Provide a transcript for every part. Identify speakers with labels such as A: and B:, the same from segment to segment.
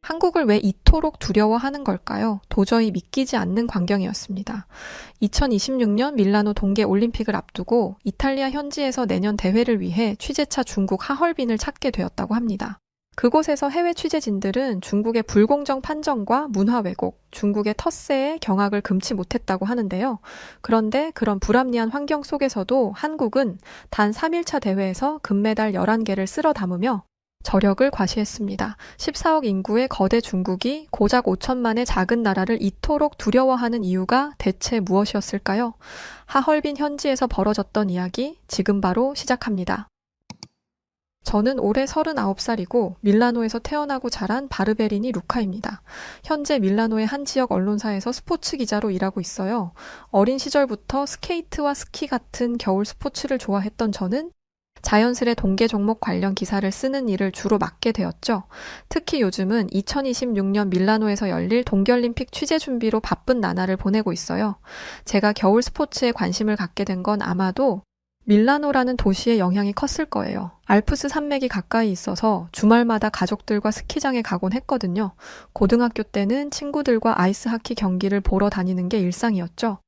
A: 한국을 왜 이토록 두려워하는 걸까요? 도저히 믿기지 않는 광경이었습니다. 2026년 밀라노 동계 올림픽을 앞두고 이탈리아 현지에서 내년 대회를 위해 취재차 중국 하얼빈을 찾게 되었다고 합니다. 그곳에서 해외 취재진들은 중국의 불공정 판정과 문화 왜곡, 중국의 텃세에 경악을 금치 못했다고 하는데요. 그런데 그런 불합리한 환경 속에서도 한국은 단 3일차 대회에서 금메달 11개를 쓸어 담으며 저력을 과시했습니다. 14억 인구의 거대 중국이 고작 5천만의 작은 나라를 이토록 두려워하는 이유가 대체 무엇이었을까요? 하얼빈 현지에서 벌어졌던 이야기 지금 바로 시작합니다. 저는 올해 39살이고 밀라노에서 태어나고 자란 바르베리니 루카입니다. 현재 밀라노의 한 지역 언론사에서 스포츠 기자로 일하고 있어요. 어린 시절부터 스케이트와 스키 같은 겨울 스포츠를 좋아했던 저는 자연스레 동계 종목 관련 기사를 쓰는 일을 주로 맡게 되었죠. 특히 요즘은 2026년 밀라노에서 열릴 동계올림픽 취재 준비로 바쁜 나날을 보내고 있어요. 제가 겨울 스포츠에 관심을 갖게 된 건 아마도 밀라노라는 도시의 영향이 컸을 거예요. 알프스 산맥이 가까이 있어서 주말마다 가족들과 스키장에 가곤 했거든요. 고등학교 때는 친구들과 아이스 하키 경기를 보러 다니는 게 일상이었죠.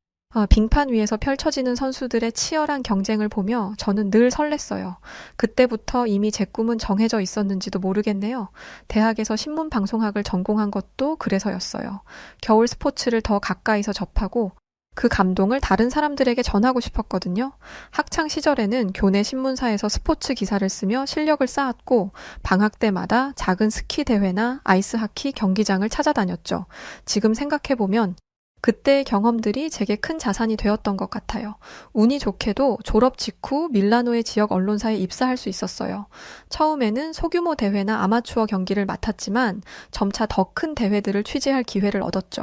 A: 빙판 위에서 펼쳐지는 선수들의 치열한 경쟁을 보며 저는 늘 설렜어요. 그때부터 이미 제 꿈은 정해져 있었는지도 모르겠네요. 대학에서 신문방송학을 전공한 것도 그래서였어요. 겨울 스포츠를 더 가까이서 접하고 그 감동을 다른 사람들에게 전하고 싶었거든요. 학창 시절에는 교내 신문사에서 스포츠 기사를 쓰며 실력을 쌓았고 방학 때마다 작은 스키 대회나 아이스 하키 경기장을 찾아다녔죠. 지금 생각해보면 그때의 경험들이 제게 큰 자산이 되었던 것 같아요. 운이 좋게도 졸업 직후 밀라노의 지역 언론사에 입사할 수 있었어요. 처음에는 소규모 대회나 아마추어 경기를 맡았지만 점차 더 큰 대회들을 취재할 기회를 얻었죠.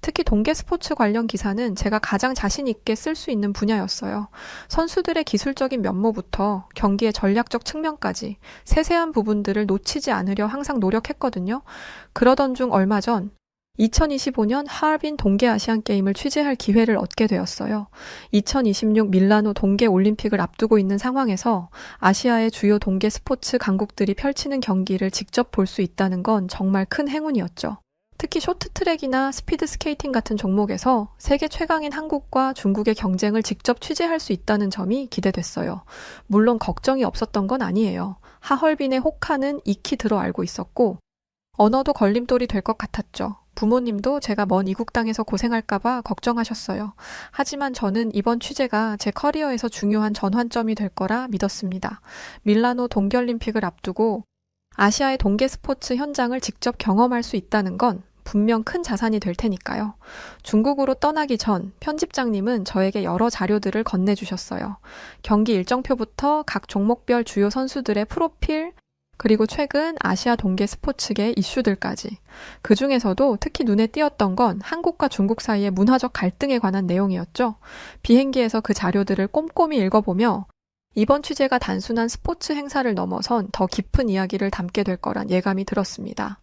A: 특히 동계 스포츠 관련 기사는 제가 가장 자신 있게 쓸 수 있는 분야였어요. 선수들의 기술적인 면모부터 경기의 전략적 측면까지 세세한 부분들을 놓치지 않으려 항상 노력했거든요. 그러던 중 얼마 전 2025년 하얼빈 동계아시안게임을 취재할 기회를 얻게 되었어요. 2026 밀라노 동계올림픽을 앞두고 있는 상황에서 아시아의 주요 동계 스포츠 강국들이 펼치는 경기를 직접 볼 수 있다는 건 정말 큰 행운이었죠. 특히 쇼트트랙이나 스피드 스케이팅 같은 종목에서 세계 최강인 한국과 중국의 경쟁을 직접 취재할 수 있다는 점이 기대됐어요. 물론 걱정이 없었던 건 아니에요. 하얼빈의 호카는 익히 들어 알고 있었고 언어도 걸림돌이 될 것 같았죠. 부모님도 제가 먼 이국 땅에서 고생할까봐 걱정하셨어요. 하지만 저는 이번 취재가 제 커리어에서 중요한 전환점이 될 거라 믿었습니다. 밀라노 동계올림픽을 앞두고 아시아의 동계 스포츠 현장을 직접 경험할 수 있다는 건 분명 큰 자산이 될 테니까요. 중국으로 떠나기 전 편집장님은 저에게 여러 자료들을 건네주셨어요. 경기 일정표부터 각 종목별 주요 선수들의 프로필, 그리고 최근 아시아 동계 스포츠계 이슈들까지. 그 중에서도 특히 눈에 띄었던 건 한국과 중국 사이의 문화적 갈등에 관한 내용이었죠. 비행기에서 그 자료들을 꼼꼼히 읽어보며 이번 취재가 단순한 스포츠 행사를 넘어선 더 깊은 이야기를 담게 될 거란 예감이 들었습니다.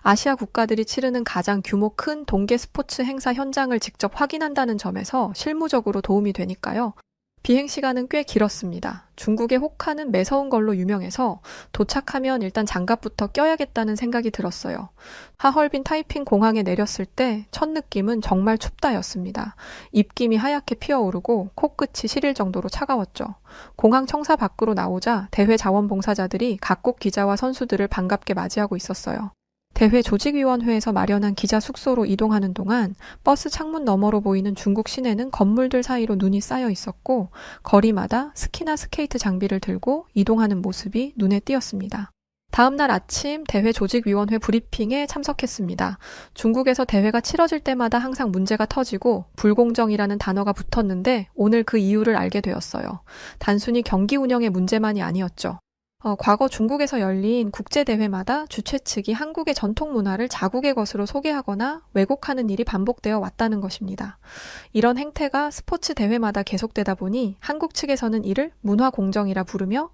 A: 아시아 국가들이 치르는 가장 규모 큰 동계 스포츠 행사 현장을 직접 확인한다는 점에서 실무적으로 도움이 되니까요. 비행시간은 꽤 길었습니다. 중국의 호카는 매서운 걸로 유명해서 도착하면 일단 장갑부터 껴야겠다는 생각이 들었어요. 하얼빈 타이핑 공항에 내렸을 때 첫 느낌은 정말 춥다였습니다. 입김이 하얗게 피어오르고 코끝이 시릴 정도로 차가웠죠. 공항 청사 밖으로 나오자 대회 자원봉사자들이 각국 기자와 선수들을 반갑게 맞이하고 있었어요. 대회 조직위원회에서 마련한 기자 숙소로 이동하는 동안 버스 창문 너머로 보이는 중국 시내는 건물들 사이로 눈이 쌓여 있었고 거리마다 스키나 스케이트 장비를 들고 이동하는 모습이 눈에 띄었습니다. 다음 날 아침 대회 조직위원회 브리핑에 참석했습니다. 중국에서 대회가 치러질 때마다 항상 문제가 터지고 불공정이라는 단어가 붙었는데 오늘 그 이유를 알게 되었어요. 단순히 경기 운영의 문제만이 아니었죠. 과거 중국에서 열린 국제대회마다 주최 측이 한국의 전통 문화를 자국의 것으로 소개하거나 왜곡하는 일이 반복되어 왔다는 것입니다. 이런 행태가 스포츠 대회마다 계속되다 보니 한국 측에서는 이를 문화공정이라 부르며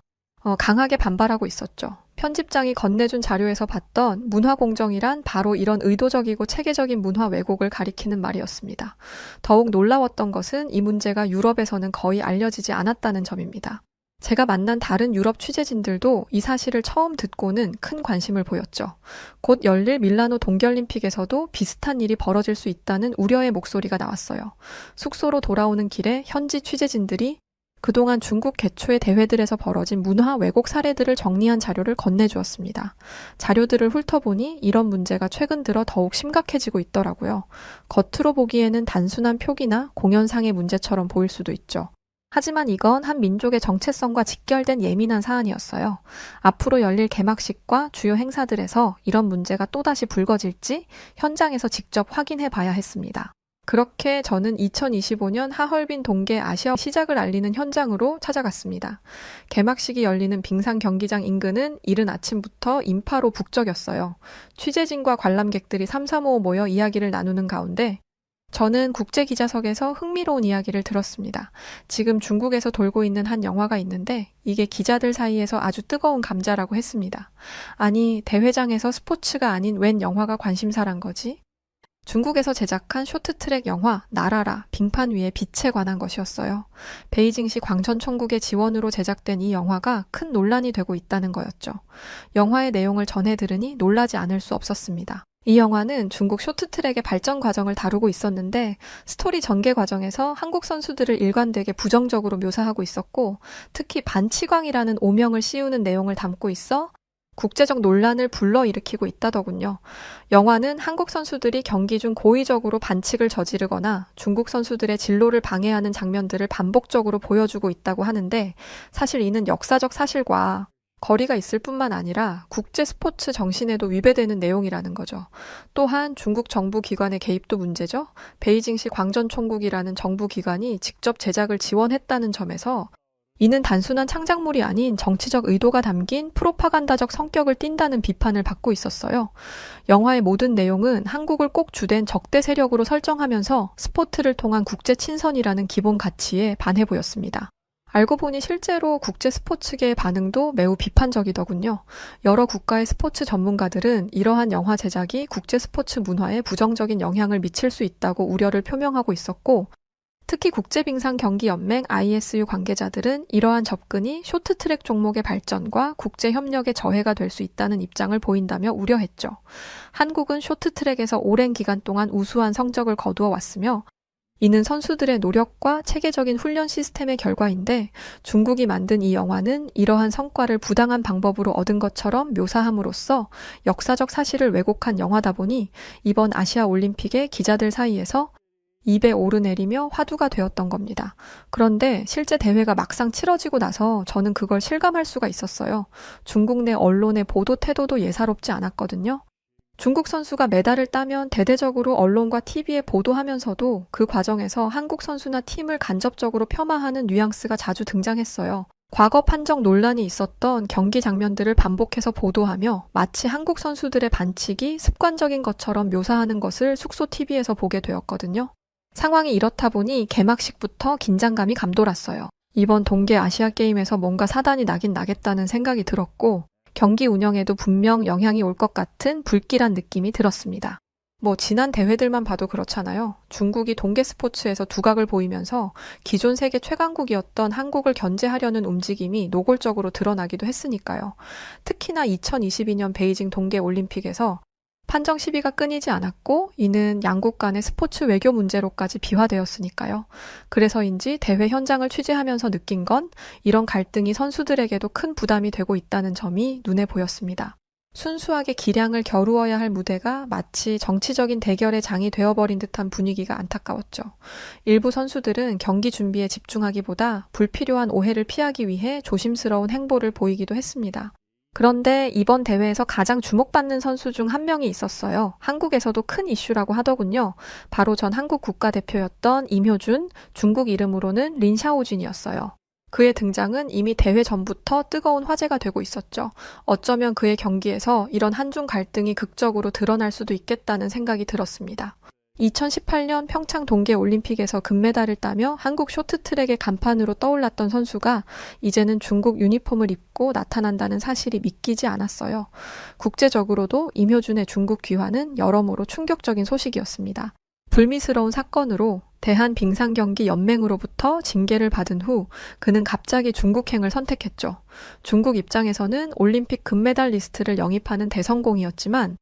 A: 강하게 반발하고 있었죠. 편집장이 건네준 자료에서 봤던 문화공정이란 바로 이런 의도적이고 체계적인 문화 왜곡을 가리키는 말이었습니다. 더욱 놀라웠던 것은 이 문제가 유럽에서는 거의 알려지지 않았다는 점입니다. 제가 만난 다른 유럽 취재진들도 이 사실을 처음 듣고는 큰 관심을 보였죠. 곧 열릴 밀라노 동계올림픽에서도 비슷한 일이 벌어질 수 있다는 우려의 목소리가 나왔어요. 숙소로 돌아오는 길에 현지 취재진들이 그동안 중국 개최 대회들에서 벌어진 문화 왜곡 사례들을 정리한 자료를 건네주었습니다. 자료들을 훑어보니 이런 문제가 최근 들어 더욱 심각해지고 있더라고요. 겉으로 보기에는 단순한 표기나 공연상의 문제처럼 보일 수도 있죠. 하지만 이건 한 민족의 정체성과 직결된 예민한 사안이었어요. 앞으로 열릴 개막식과 주요 행사들에서 이런 문제가 또다시 불거질지 현장에서 직접 확인해 봐야 했습니다. 그렇게 저는 2025년 하얼빈 동계 아시아 시작을 알리는 현장으로 찾아갔습니다. 개막식이 열리는 빙상 경기장 인근은 이른 아침부터 인파로 북적였어요. 취재진과 관람객들이 삼삼오오 모여 이야기를 나누는 가운데 저는 국제기자석에서 흥미로운 이야기를 들었습니다. 지금 중국에서 돌고 있는 한 영화가 있는데 이게 기자들 사이에서 아주 뜨거운 감자라고 했습니다. 아니, 대회장에서 스포츠가 아닌 웬 영화가 관심사란 거지? 중국에서 제작한 쇼트트랙 영화 나라라, 빙판 위의 빛에 관한 것이었어요. 베이징시 광천총국의 지원으로 제작된 이 영화가 큰 논란이 되고 있다는 거였죠. 영화의 내용을 전해 들으니 놀라지 않을 수 없었습니다. 이 영화는 중국 쇼트트랙의 발전 과정을 다루고 있었는데 스토리 전개 과정에서 한국 선수들을 일관되게 부정적으로 묘사하고 있었고 특히 반치광이라는 오명을 씌우는 내용을 담고 있어 국제적 논란을 불러일으키고 있다더군요. 영화는 한국 선수들이 경기 중 고의적으로 반칙을 저지르거나 중국 선수들의 진로를 방해하는 장면들을 반복적으로 보여주고 있다고 하는데 사실 이는 역사적 사실과 거리가 있을 뿐만 아니라 국제 스포츠 정신에도 위배되는 내용이라는 거죠. 또한 중국 정부 기관의 개입도 문제죠. 베이징시 광전총국이라는 정부 기관이 직접 제작을 지원했다는 점에서 이는 단순한 창작물이 아닌 정치적 의도가 담긴 프로파간다적 성격을 띈다는 비판을 받고 있었어요. 영화의 모든 내용은 한국을 꼭 주된 적대 세력으로 설정하면서 스포츠를 통한 국제 친선이라는 기본 가치에 반해 보였습니다. 알고 보니 실제로 국제 스포츠계의 반응도 매우 비판적이더군요. 여러 국가의 스포츠 전문가들은 이러한 영화 제작이 국제 스포츠 문화에 부정적인 영향을 미칠 수 있다고 우려를 표명하고 있었고 특히 국제빙상경기연맹 ISU 관계자들은 이러한 접근이 쇼트트랙 종목의 발전과 국제협력에 저해가 될 수 있다는 입장을 보인다며 우려했죠. 한국은 쇼트트랙에서 오랜 기간 동안 우수한 성적을 거두어 왔으며 이는 선수들의 노력과 체계적인 훈련 시스템의 결과인데 중국이 만든 이 영화는 이러한 성과를 부당한 방법으로 얻은 것처럼 묘사함으로써 역사적 사실을 왜곡한 영화다 보니 이번 아시아 올림픽의 기자들 사이에서 입에 오르내리며 화두가 되었던 겁니다. 그런데 실제 대회가 막상 치러지고 나서 저는 그걸 실감할 수가 있었어요. 중국 내 언론의 보도 태도도 예사롭지 않았거든요. 중국 선수가 메달을 따면 대대적으로 언론과 TV에 보도하면서도 그 과정에서 한국 선수나 팀을 간접적으로 폄하하는 뉘앙스가 자주 등장했어요. 과거 판정 논란이 있었던 경기 장면들을 반복해서 보도하며 마치 한국 선수들의 반칙이 습관적인 것처럼 묘사하는 것을 숙소 TV에서 보게 되었거든요. 상황이 이렇다 보니 개막식부터 긴장감이 감돌았어요. 이번 동계 아시아 게임에서 뭔가 사단이 나긴 나겠다는 생각이 들었고 경기 운영에도 분명 영향이 올 것 같은 불길한 느낌이 들었습니다. 지난 대회들만 봐도 그렇잖아요. 중국이 동계 스포츠에서 두각을 보이면서 기존 세계 최강국이었던 한국을 견제하려는 움직임이 노골적으로 드러나기도 했으니까요. 특히나 2022년 베이징 동계 올림픽에서 판정 시비가 끊이지 않았고 이는 양국 간의 스포츠 외교 문제로까지 비화되었으니까요. 그래서인지 대회 현장을 취재하면서 느낀 건 이런 갈등이 선수들에게도 큰 부담이 되고 있다는 점이 눈에 보였습니다. 순수하게 기량을 겨루어야 할 무대가 마치 정치적인 대결의 장이 되어버린 듯한 분위기가 안타까웠죠. 일부 선수들은 경기 준비에 집중하기보다 불필요한 오해를 피하기 위해 조심스러운 행보를 보이기도 했습니다. 그런데 이번 대회에서 가장 주목받는 선수 중 한 명이 있었어요. 한국에서도 큰 이슈라고 하더군요. 바로 전 한국 국가대표였던 임효준, 중국 이름으로는 린샤오준이었어요. 그의 등장은 이미 대회 전부터 뜨거운 화제가 되고 있었죠. 어쩌면 그의 경기에서 이런 한중 갈등이 극적으로 드러날 수도 있겠다는 생각이 들었습니다. 2018년 평창 동계올림픽에서 금메달을 따며 한국 쇼트트랙의 간판으로 떠올랐던 선수가 이제는 중국 유니폼을 입고 나타난다는 사실이 믿기지 않았어요. 국제적으로도 임효준의 중국 귀환은 여러모로 충격적인 소식이었습니다. 불미스러운 사건으로 대한빙상경기연맹으로부터 징계를 받은 후 그는 갑자기 중국행을 선택했죠. 중국 입장에서는 올림픽 금메달 리스트를 영입하는 대성공이었지만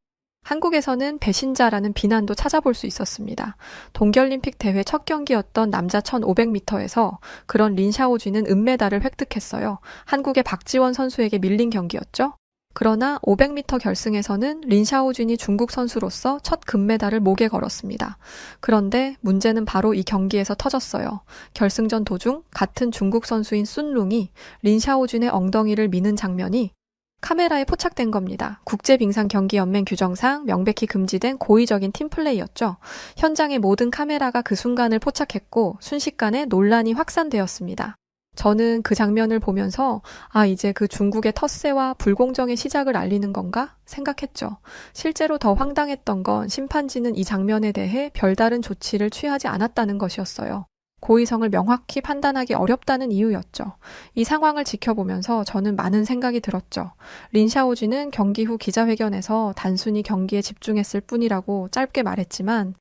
A: 한국에서는 배신자라는 비난도 찾아볼 수 있었습니다. 동계올림픽 대회 첫 경기였던 남자 1500m에서 그런 린 샤오쥐는 은메달을 획득했어요. 한국의 박지원 선수에게 밀린 경기였죠. 그러나 500m 결승에서는 린 샤오쥔이 중국 선수로서 첫 금메달을 목에 걸었습니다. 그런데 문제는 바로 이 경기에서 터졌어요. 결승전 도중 같은 중국 선수인 순룽이 린 샤오쥔의 엉덩이를 미는 장면이 카메라에 포착된 겁니다. 국제빙상경기연맹 규정상 명백히 금지된 고의적인 팀플레이였죠. 현장의 모든 카메라가 그 순간을 포착했고 순식간에 논란이 확산되었습니다. 저는 그 장면을 보면서 이제 그 중국의 텃세와 불공정의 시작을 알리는 건가 생각했죠. 실제로 더 황당했던 건 심판진은 이 장면에 대해 별다른 조치를 취하지 않았다는 것이었어요. 고의성을 명확히 판단하기 어렵다는 이유였죠. 이 상황을 지켜보면서 저는 많은 생각이 들었죠. 린 샤오쥐는 경기 후 기자회견에서 단순히 경기에 집중했을 뿐이라고 짧게 말했지만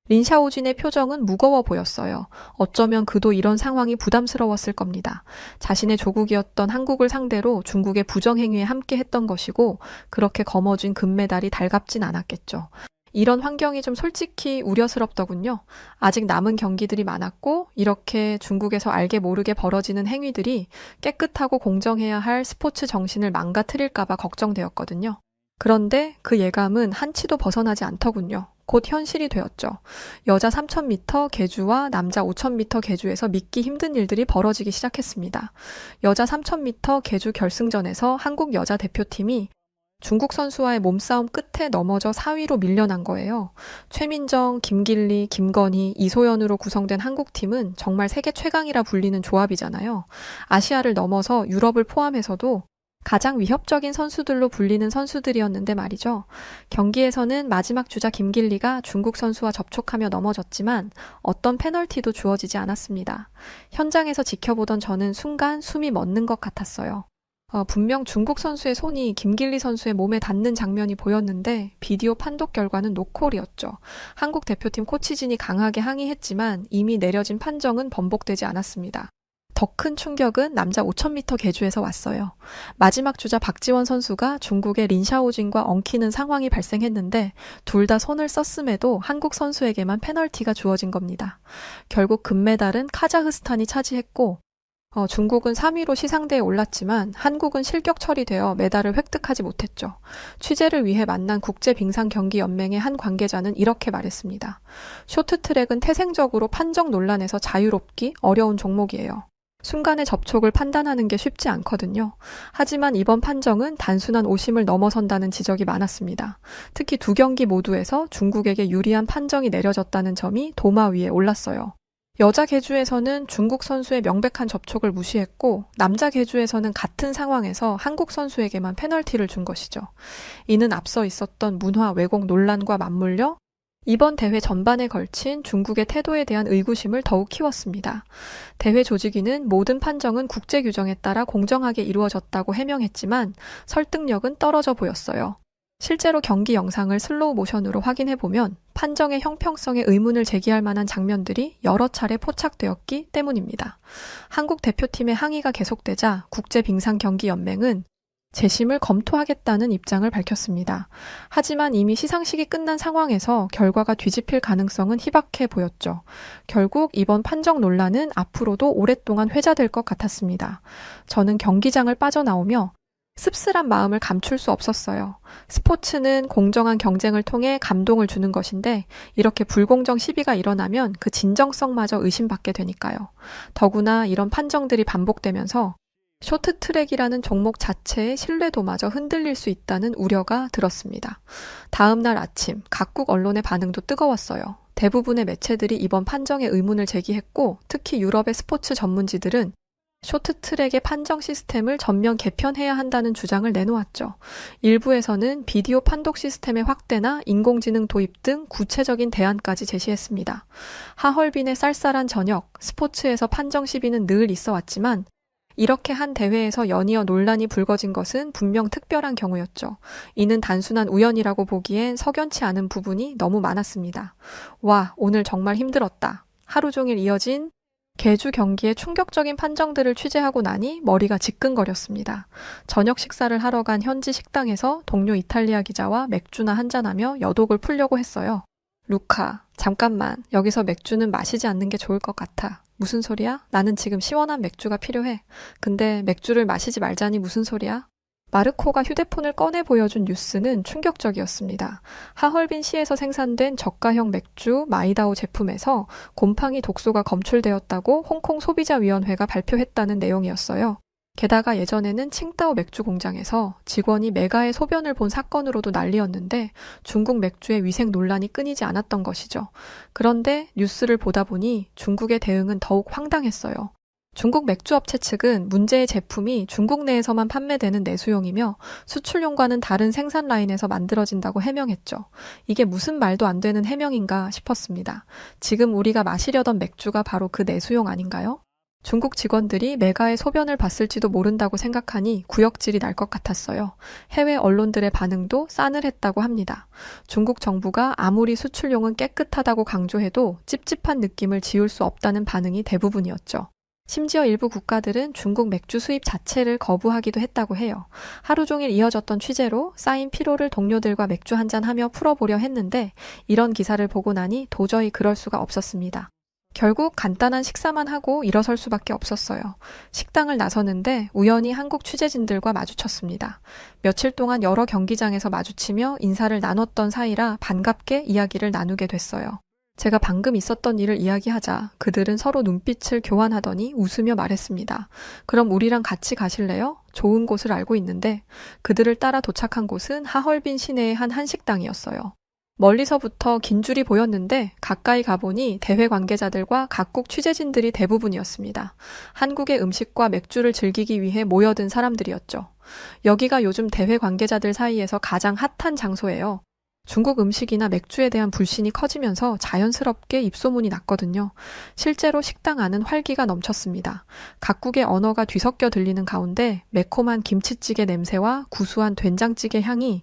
A: 린 샤오쥔의 표정은 무거워 보였어요. 어쩌면 그도 이런 상황이 부담스러웠을 겁니다. 자신의 조국이었던 한국을 상대로 중국의 부정행위에 함께 했던 것이고 그렇게 거머쥔 금메달이 달갑진 않았겠죠. 이런 환경이 좀 솔직히 우려스럽더군요. 아직 남은 경기들이 많았고 이렇게 중국에서 알게 모르게 벌어지는 행위들이 깨끗하고 공정해야 할 스포츠 정신을 망가뜨릴까 봐 걱정되었거든요. 그런데 그 예감은 한치도 벗어나지 않더군요. 곧 현실이 되었죠. 여자 3000m 계주와 남자 5000m 계주에서 믿기 힘든 일들이 벌어지기 시작했습니다. 여자 3000m 계주 결승전에서 한국 여자 대표팀이 중국 선수와의 몸싸움 끝에 넘어져 4위로 밀려난 거예요. 최민정, 김길리, 김건희, 이소연으로 구성된 한국팀은 정말 세계 최강이라 불리는 조합이잖아요. 아시아를 넘어서 유럽을 포함해서도 가장 위협적인 선수들로 불리는 선수들이었는데 말이죠. 경기에서는 마지막 주자 김길리가 중국 선수와 접촉하며 넘어졌지만 어떤 페널티도 주어지지 않았습니다. 현장에서 지켜보던 저는 순간 숨이 멎는 것 같았어요. 분명 중국 선수의 손이 김길리 선수의 몸에 닿는 장면이 보였는데 비디오 판독 결과는 노콜이었죠. 한국 대표팀 코치진이 강하게 항의했지만 이미 내려진 판정은 번복되지 않았습니다. 더 큰 충격은 남자 5000m 계주에서 왔어요. 마지막 주자 박지원 선수가 중국의 린 샤오쥔과 엉키는 상황이 발생했는데 둘 다 손을 썼음에도 한국 선수에게만 페널티가 주어진 겁니다. 결국 금메달은 카자흐스탄이 차지했고 중국은 3위로 시상대에 올랐지만 한국은 실격 처리되어 메달을 획득하지 못했죠. 취재를 위해 만난 국제빙상경기연맹의 한 관계자는 이렇게 말했습니다. 쇼트트랙은 태생적으로 판정 논란에서 자유롭기 어려운 종목이에요. 순간의 접촉을 판단하는 게 쉽지 않거든요. 하지만 이번 판정은 단순한 오심을 넘어선다는 지적이 많았습니다. 특히 두 경기 모두에서 중국에게 유리한 판정이 내려졌다는 점이 도마 위에 올랐어요. 여자 계주에서는 중국 선수의 명백한 접촉을 무시했고 남자 계주에서는 같은 상황에서 한국 선수에게만 페널티를 준 것이죠. 이는 앞서 있었던 문화 왜곡 논란과 맞물려 이번 대회 전반에 걸친 중국의 태도에 대한 의구심을 더욱 키웠습니다. 대회 조직위는 모든 판정은 국제 규정에 따라 공정하게 이루어졌다고 해명했지만 설득력은 떨어져 보였어요. 실제로 경기 영상을 슬로우 모션으로 확인해보면 판정의 형평성에 의문을 제기할 만한 장면들이 여러 차례 포착되었기 때문입니다. 한국 대표팀의 항의가 계속되자 국제빙상경기연맹은 재심을 검토하겠다는 입장을 밝혔습니다. 하지만 이미 시상식이 끝난 상황에서 결과가 뒤집힐 가능성은 희박해 보였죠. 결국 이번 판정 논란은 앞으로도 오랫동안 회자될 것 같았습니다. 저는 경기장을 빠져나오며 씁쓸한 마음을 감출 수 없었어요. 스포츠는 공정한 경쟁을 통해 감동을 주는 것인데 이렇게 불공정 시비가 일어나면 그 진정성마저 의심받게 되니까요. 더구나 이런 판정들이 반복되면서 쇼트트랙이라는 종목 자체의 신뢰도마저 흔들릴 수 있다는 우려가 들었습니다. 다음 날 아침 각국 언론의 반응도 뜨거웠어요. 대부분의 매체들이 이번 판정에 의문을 제기했고 특히 유럽의 스포츠 전문지들은 쇼트트랙의 판정 시스템을 전면 개편해야 한다는 주장을 내놓았죠. 일부에서는 비디오 판독 시스템의 확대나 인공지능 도입 등 구체적인 대안까지 제시했습니다. 하얼빈의 쌀쌀한 저녁, 스포츠에서 판정 시비는 늘 있어 왔지만 이렇게 한 대회에서 연이어 논란이 불거진 것은 분명 특별한 경우였죠. 이는 단순한 우연이라고 보기엔 석연치 않은 부분이 너무 많았습니다. 와, 오늘 정말 힘들었다. 하루 종일 이어진 개주 경기의 충격적인 판정들을 취재하고 나니 머리가 지끈거렸습니다. 저녁 식사를 하러 간 현지 식당에서 동료 이탈리아 기자와 맥주나 한잔하며 여독을 풀려고 했어요. 루카, 잠깐만. 여기서 맥주는 마시지 않는 게 좋을 것 같아. 무슨 소리야? 나는 지금 시원한 맥주가 필요해. 근데 맥주를 마시지 말자니 무슨 소리야? 마르코가 휴대폰을 꺼내 보여준 뉴스는 충격적이었습니다. 하얼빈 시에서 생산된 저가형 맥주 마이다오 제품에서 곰팡이 독소가 검출되었다고 홍콩 소비자위원회가 발표했다는 내용이었어요. 게다가 예전에는 칭따오 맥주 공장에서 직원이 메가의 소변을 본 사건으로도 난리였는데 중국 맥주의 위생 논란이 끊이지 않았던 것이죠. 그런데 뉴스를 보다 보니 중국의 대응은 더욱 황당했어요. 중국 맥주업체 측은 문제의 제품이 중국 내에서만 판매되는 내수용이며 수출용과는 다른 생산 라인에서 만들어진다고 해명했죠. 이게 무슨 말도 안 되는 해명인가 싶었습니다. 지금 우리가 마시려던 맥주가 바로 그 내수용 아닌가요? 중국 직원들이 메가의 소변을 봤을지도 모른다고 생각하니 구역질이 날 것 같았어요. 해외 언론들의 반응도 싸늘했다고 합니다. 중국 정부가 아무리 수출용은 깨끗하다고 강조해도 찝찝한 느낌을 지울 수 없다는 반응이 대부분이었죠. 심지어 일부 국가들은 중국 맥주 수입 자체를 거부하기도 했다고 해요. 하루 종일 이어졌던 취재로 쌓인 피로를 동료들과 맥주 한잔하며 풀어보려 했는데 이런 기사를 보고 나니 도저히 그럴 수가 없었습니다. 결국 간단한 식사만 하고 일어설 수밖에 없었어요. 식당을 나서는데 우연히 한국 취재진들과 마주쳤습니다. 며칠 동안 여러 경기장에서 마주치며 인사를 나눴던 사이라 반갑게 이야기를 나누게 됐어요. 제가 방금 있었던 일을 이야기하자 그들은 서로 눈빛을 교환하더니 웃으며 말했습니다. 그럼 우리랑 같이 가실래요? 좋은 곳을 알고 있는데 그들을 따라 도착한 곳은 하얼빈 시내의 한 한식당이었어요. 멀리서부터 긴 줄이 보였는데 가까이 가보니 대회 관계자들과 각국 취재진들이 대부분이었습니다. 한국의 음식과 맥주를 즐기기 위해 모여든 사람들이었죠. 여기가 요즘 대회 관계자들 사이에서 가장 핫한 장소예요. 중국 음식이나 맥주에 대한 불신이 커지면서 자연스럽게 입소문이 났거든요. 실제로 식당 안은 활기가 넘쳤습니다. 각국의 언어가 뒤섞여 들리는 가운데 매콤한 김치찌개 냄새와 구수한 된장찌개 향이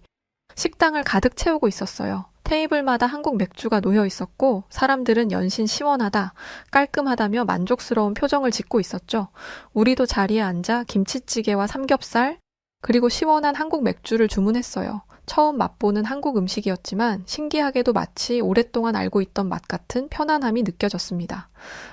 A: 식당을 가득 채우고 있었어요. 테이블마다 한국 맥주가 놓여 있었고 사람들은 연신 시원하다, 깔끔하다며 만족스러운 표정을 짓고 있었죠. 우리도 자리에 앉아 김치찌개와 삼겹살, 그리고 시원한 한국 맥주를 주문했어요. 처음 맛보는 한국 음식이었지만 신기하게도 마치 오랫동안 알고 있던 맛 같은 편안함이 느껴졌습니다.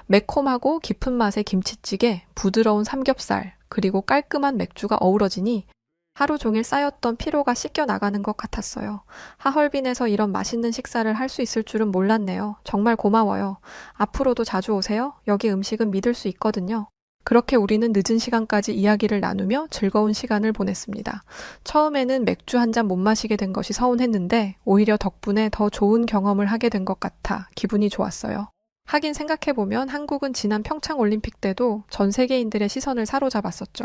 A: 매콤하고 깊은 맛의 김치찌개, 부드러운 삼겹살, 그리고 깔끔한 맥주가 어우러지니 하루 종일 쌓였던 피로가 씻겨 나가는 것 같았어요. 하얼빈에서 이런 맛있는 식사를 할 수 있을 줄은 몰랐네요. 정말 고마워요. 앞으로도 자주 오세요. 여기 음식은 믿을 수 있거든요. 그렇게 우리는 늦은 시간까지 이야기를 나누며 즐거운 시간을 보냈습니다. 처음에는 맥주 한 잔 못 마시게 된 것이 서운했는데 오히려 덕분에 더 좋은 경험을 하게 된 것 같아 기분이 좋았어요. 하긴 생각해보면 한국은 지난 평창올림픽 때도 전 세계인들의 시선을 사로잡았었죠.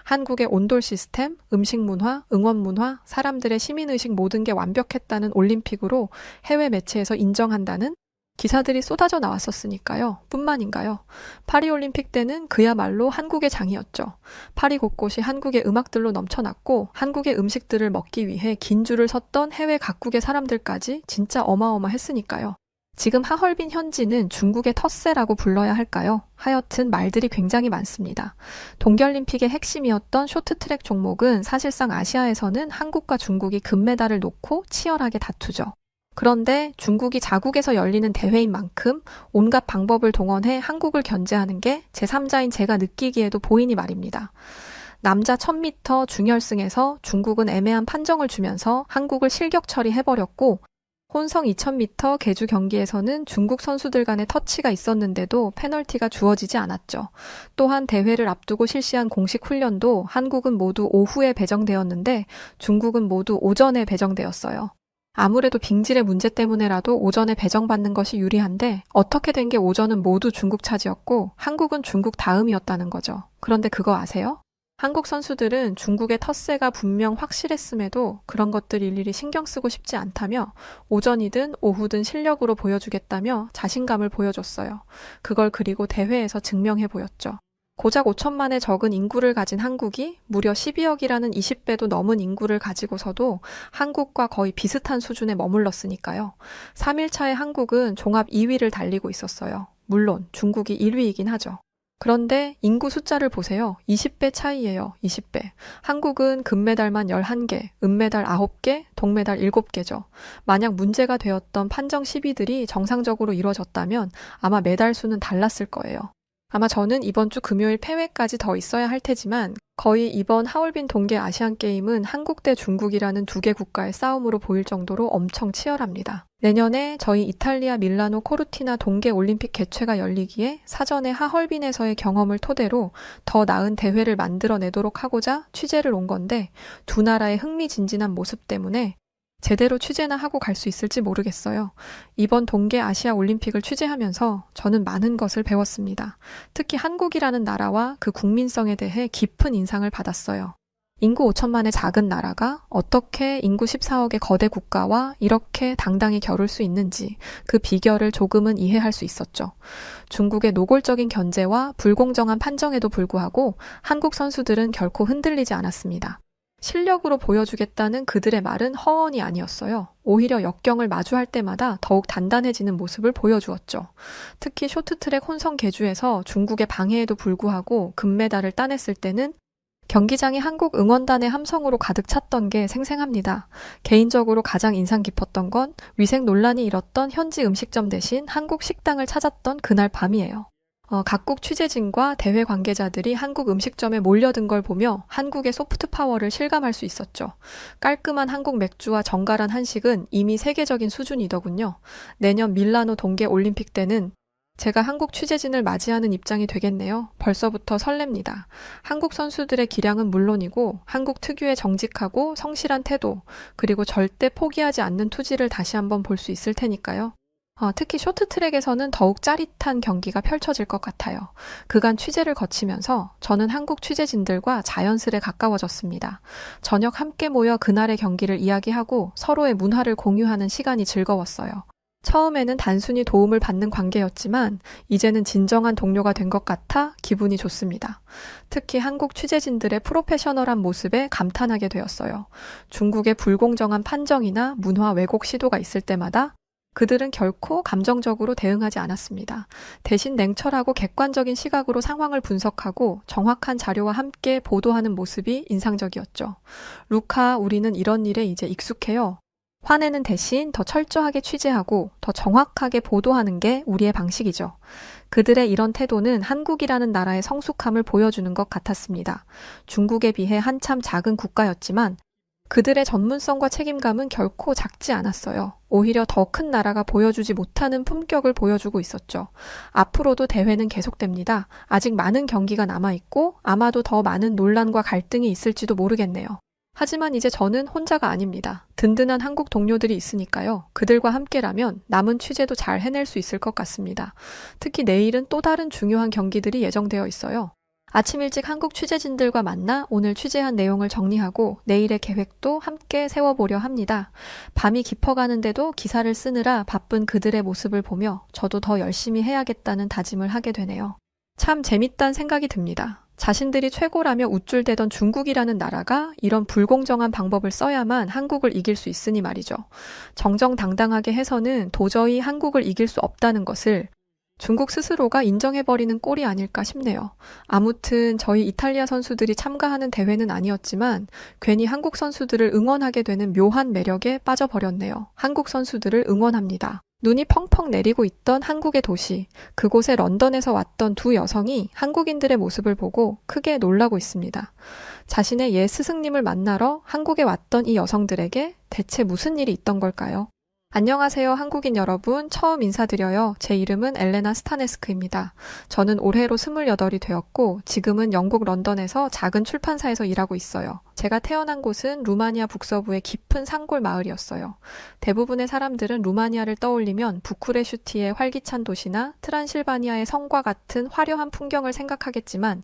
A: 한국의 온돌 시스템, 음식 문화, 응원 문화, 사람들의 시민의식 모든 게 완벽했다는 올림픽으로 해외 매체에서 인정한다는 기사들이 쏟아져 나왔었으니까요. 뿐만인가요? 파리올림픽 때는 그야말로 한국의 장이었죠. 파리 곳곳이 한국의 음악들로 넘쳐났고 한국의 음식들을 먹기 위해 긴 줄을 섰던 해외 각국의 사람들까지 진짜 어마어마했으니까요. 지금 하얼빈 현지는 중국의 텃세라고 불러야 할까요? 하여튼 말들이 굉장히 많습니다. 동계올림픽의 핵심이었던 쇼트트랙 종목은 사실상 아시아에서는 한국과 중국이 금메달을 놓고 치열하게 다투죠. 그런데 중국이 자국에서 열리는 대회인 만큼 온갖 방법을 동원해 한국을 견제하는 게 제3자인 제가 느끼기에도 보이니 말입니다. 남자 1000m 중결승에서 중국은 애매한 판정을 주면서 한국을 실격 처리해버렸고 혼성 2000m 계주 경기에서는 중국 선수들 간의 터치가 있었는데도 페널티가 주어지지 않았죠. 또한 대회를 앞두고 실시한 공식 훈련도 한국은 모두 오후에 배정되었는데 중국은 모두 오전에 배정되었어요. 아무래도 빙질의 문제 때문에라도 오전에 배정받는 것이 유리한데 어떻게 된 게 오전은 모두 중국 차지였고 한국은 중국 다음이었다는 거죠. 그런데 그거 아세요? 한국 선수들은 중국의 텃세가 분명 확실했음에도 그런 것들 일일이 신경 쓰고 싶지 않다며 오전이든 오후든 실력으로 보여주겠다며 자신감을 보여줬어요. 그걸 그리고 대회에서 증명해 보였죠. 고작 5천만의 적은 인구를 가진 한국이 무려 12억이라는 20배도 넘은 인구를 가지고서도 한국과 거의 비슷한 수준에 머물렀으니까요. 3일차에 한국은 종합 2위를 달리고 있었어요. 물론 중국이 1위이긴 하죠. 그런데 인구 숫자를 보세요. 20배 차이예요. 20배. 한국은 금메달만 11개, 은메달 9개, 동메달 7개죠. 만약 문제가 되었던 판정 시비들이 정상적으로 이루어졌다면 아마 메달 수는 달랐을 거예요. 아마 저는 이번 주 금요일 폐회까지 더 있어야 할 테지만 거의 이번 하얼빈 동계 아시안게임은 한국 대 중국이라는 두 개 국가의 싸움으로 보일 정도로 엄청 치열합니다. 내년에 저희 이탈리아 밀라노 코르티나 동계 올림픽 개최가 열리기에 사전에 하얼빈에서의 경험을 토대로 더 나은 대회를 만들어내도록 하고자 취재를 온 건데 두 나라의 흥미진진한 모습 때문에 제대로 취재나 하고 갈 수 있을지 모르겠어요. 이번 동계 아시아 올림픽을 취재하면서 저는 많은 것을 배웠습니다. 특히 한국이라는 나라와 그 국민성에 대해 깊은 인상을 받았어요. 인구 5천만의 작은 나라가 어떻게 인구 14억의 거대 국가와 이렇게 당당히 겨룰 수 있는지 그 비결을 조금은 이해할 수 있었죠. 중국의 노골적인 견제와 불공정한 판정에도 불구하고 한국 선수들은 결코 흔들리지 않았습니다. 실력으로 보여주겠다는 그들의 말은 허언이 아니었어요. 오히려 역경을 마주할 때마다 더욱 단단해지는 모습을 보여주었죠. 특히 쇼트트랙 혼성 계주에서 중국의 방해에도 불구하고 금메달을 따냈을 때는 경기장이 한국 응원단의 함성으로 가득 찼던 게 생생합니다. 개인적으로 가장 인상 깊었던 건 위생 논란이 일었던 현지 음식점 대신 한국 식당을 찾았던 그날 밤이에요. 각국 취재진과 대회 관계자들이 한국 음식점에 몰려든 걸 보며 한국의 소프트 파워를 실감할 수 있었죠. 깔끔한 한국 맥주와 정갈한 한식은 이미 세계적인 수준이더군요. 내년 밀라노 동계 올림픽 때는 제가 한국 취재진을 맞이하는 입장이 되겠네요. 벌써부터 설렙니다. 한국 선수들의 기량은 물론이고 한국 특유의 정직하고 성실한 태도 그리고 절대 포기하지 않는 투지를 다시 한번 볼 수 있을 테니까요. 특히 쇼트트랙에서는 더욱 짜릿한 경기가 펼쳐질 것 같아요. 그간 취재를 거치면서 저는 한국 취재진들과 자연스레 가까워졌습니다. 저녁 함께 모여 그날의 경기를 이야기하고 서로의 문화를 공유하는 시간이 즐거웠어요. 처음에는 단순히 도움을 받는 관계였지만 이제는 진정한 동료가 된 것 같아 기분이 좋습니다. 특히 한국 취재진들의 프로페셔널한 모습에 감탄하게 되었어요. 중국의 불공정한 판정이나 문화 왜곡 시도가 있을 때마다 그들은 결코 감정적으로 대응하지 않았습니다. 대신 냉철하고 객관적인 시각으로 상황을 분석하고 정확한 자료와 함께 보도하는 모습이 인상적이었죠. 루카, 우리는 이런 일에 이제 익숙해요. 화내는 대신 더 철저하게 취재하고 더 정확하게 보도하는 게 우리의 방식이죠. 그들의 이런 태도는 한국이라는 나라의 성숙함을 보여주는 것 같았습니다. 중국에 비해 한참 작은 국가였지만 그들의 전문성과 책임감은 결코 작지 않았어요. 오히려 더 큰 나라가 보여주지 못하는 품격을 보여주고 있었죠. 앞으로도 대회는 계속됩니다. 아직 많은 경기가 남아있고 아마도 더 많은 논란과 갈등이 있을지도 모르겠네요. 하지만 이제 저는 혼자가 아닙니다. 든든한 한국 동료들이 있으니까요. 그들과 함께라면 남은 취재도 잘 해낼 수 있을 것 같습니다. 특히 내일은 또 다른 중요한 경기들이 예정되어 있어요. 아침 일찍 한국 취재진들과 만나 오늘 취재한 내용을 정리하고 내일의 계획도 함께 세워보려 합니다. 밤이 깊어가는데도 기사를 쓰느라 바쁜 그들의 모습을 보며 저도 더 열심히 해야겠다는 다짐을 하게 되네요. 참 재밌다는 생각이 듭니다. 자신들이 최고라며 우쭐대던 중국이라는 나라가 이런 불공정한 방법을 써야만 한국을 이길 수 있으니 말이죠. 정정당당하게 해서는 도저히 한국을 이길 수 없다는 것을 중국 스스로가 인정해버리는 꼴이 아닐까 싶네요. 아무튼 저희 이탈리아 선수들이 참가하는 대회는 아니었지만 괜히 한국 선수들을 응원하게 되는 묘한 매력에 빠져버렸네요. 한국 선수들을 응원합니다. 눈이 펑펑 내리고 있던 한국의 도시, 그곳에 런던에서 왔던 두 여성이 한국인들의 모습을 보고 크게 놀라고 있습니다. 자신의 옛 스승님을 만나러 한국에 왔던 이 여성들에게 대체 무슨 일이 있던 걸까요? 안녕하세요, 한국인 여러분. 처음 인사드려요. 제 이름은 엘레나 스타네스크입니다. 저는 올해로 28이 되었고 지금은 영국 런던에서 작은 출판사에서 일하고 있어요. 제가 태어난 곳은 루마니아 북서부의 깊은 산골 마을이었어요. 대부분의 사람들은 루마니아를 떠올리면 부쿠레슈티의 활기찬 도시나 트란실바니아의 성과 같은 화려한 풍경을 생각하겠지만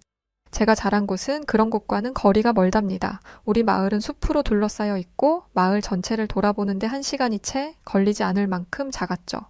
A: 제가 자란 곳은 그런 곳과는 거리가 멀답니다. 우리 마을은 숲으로 둘러싸여 있고 마을 전체를 돌아보는데 1시간이 채 걸리지 않을 만큼 작았죠.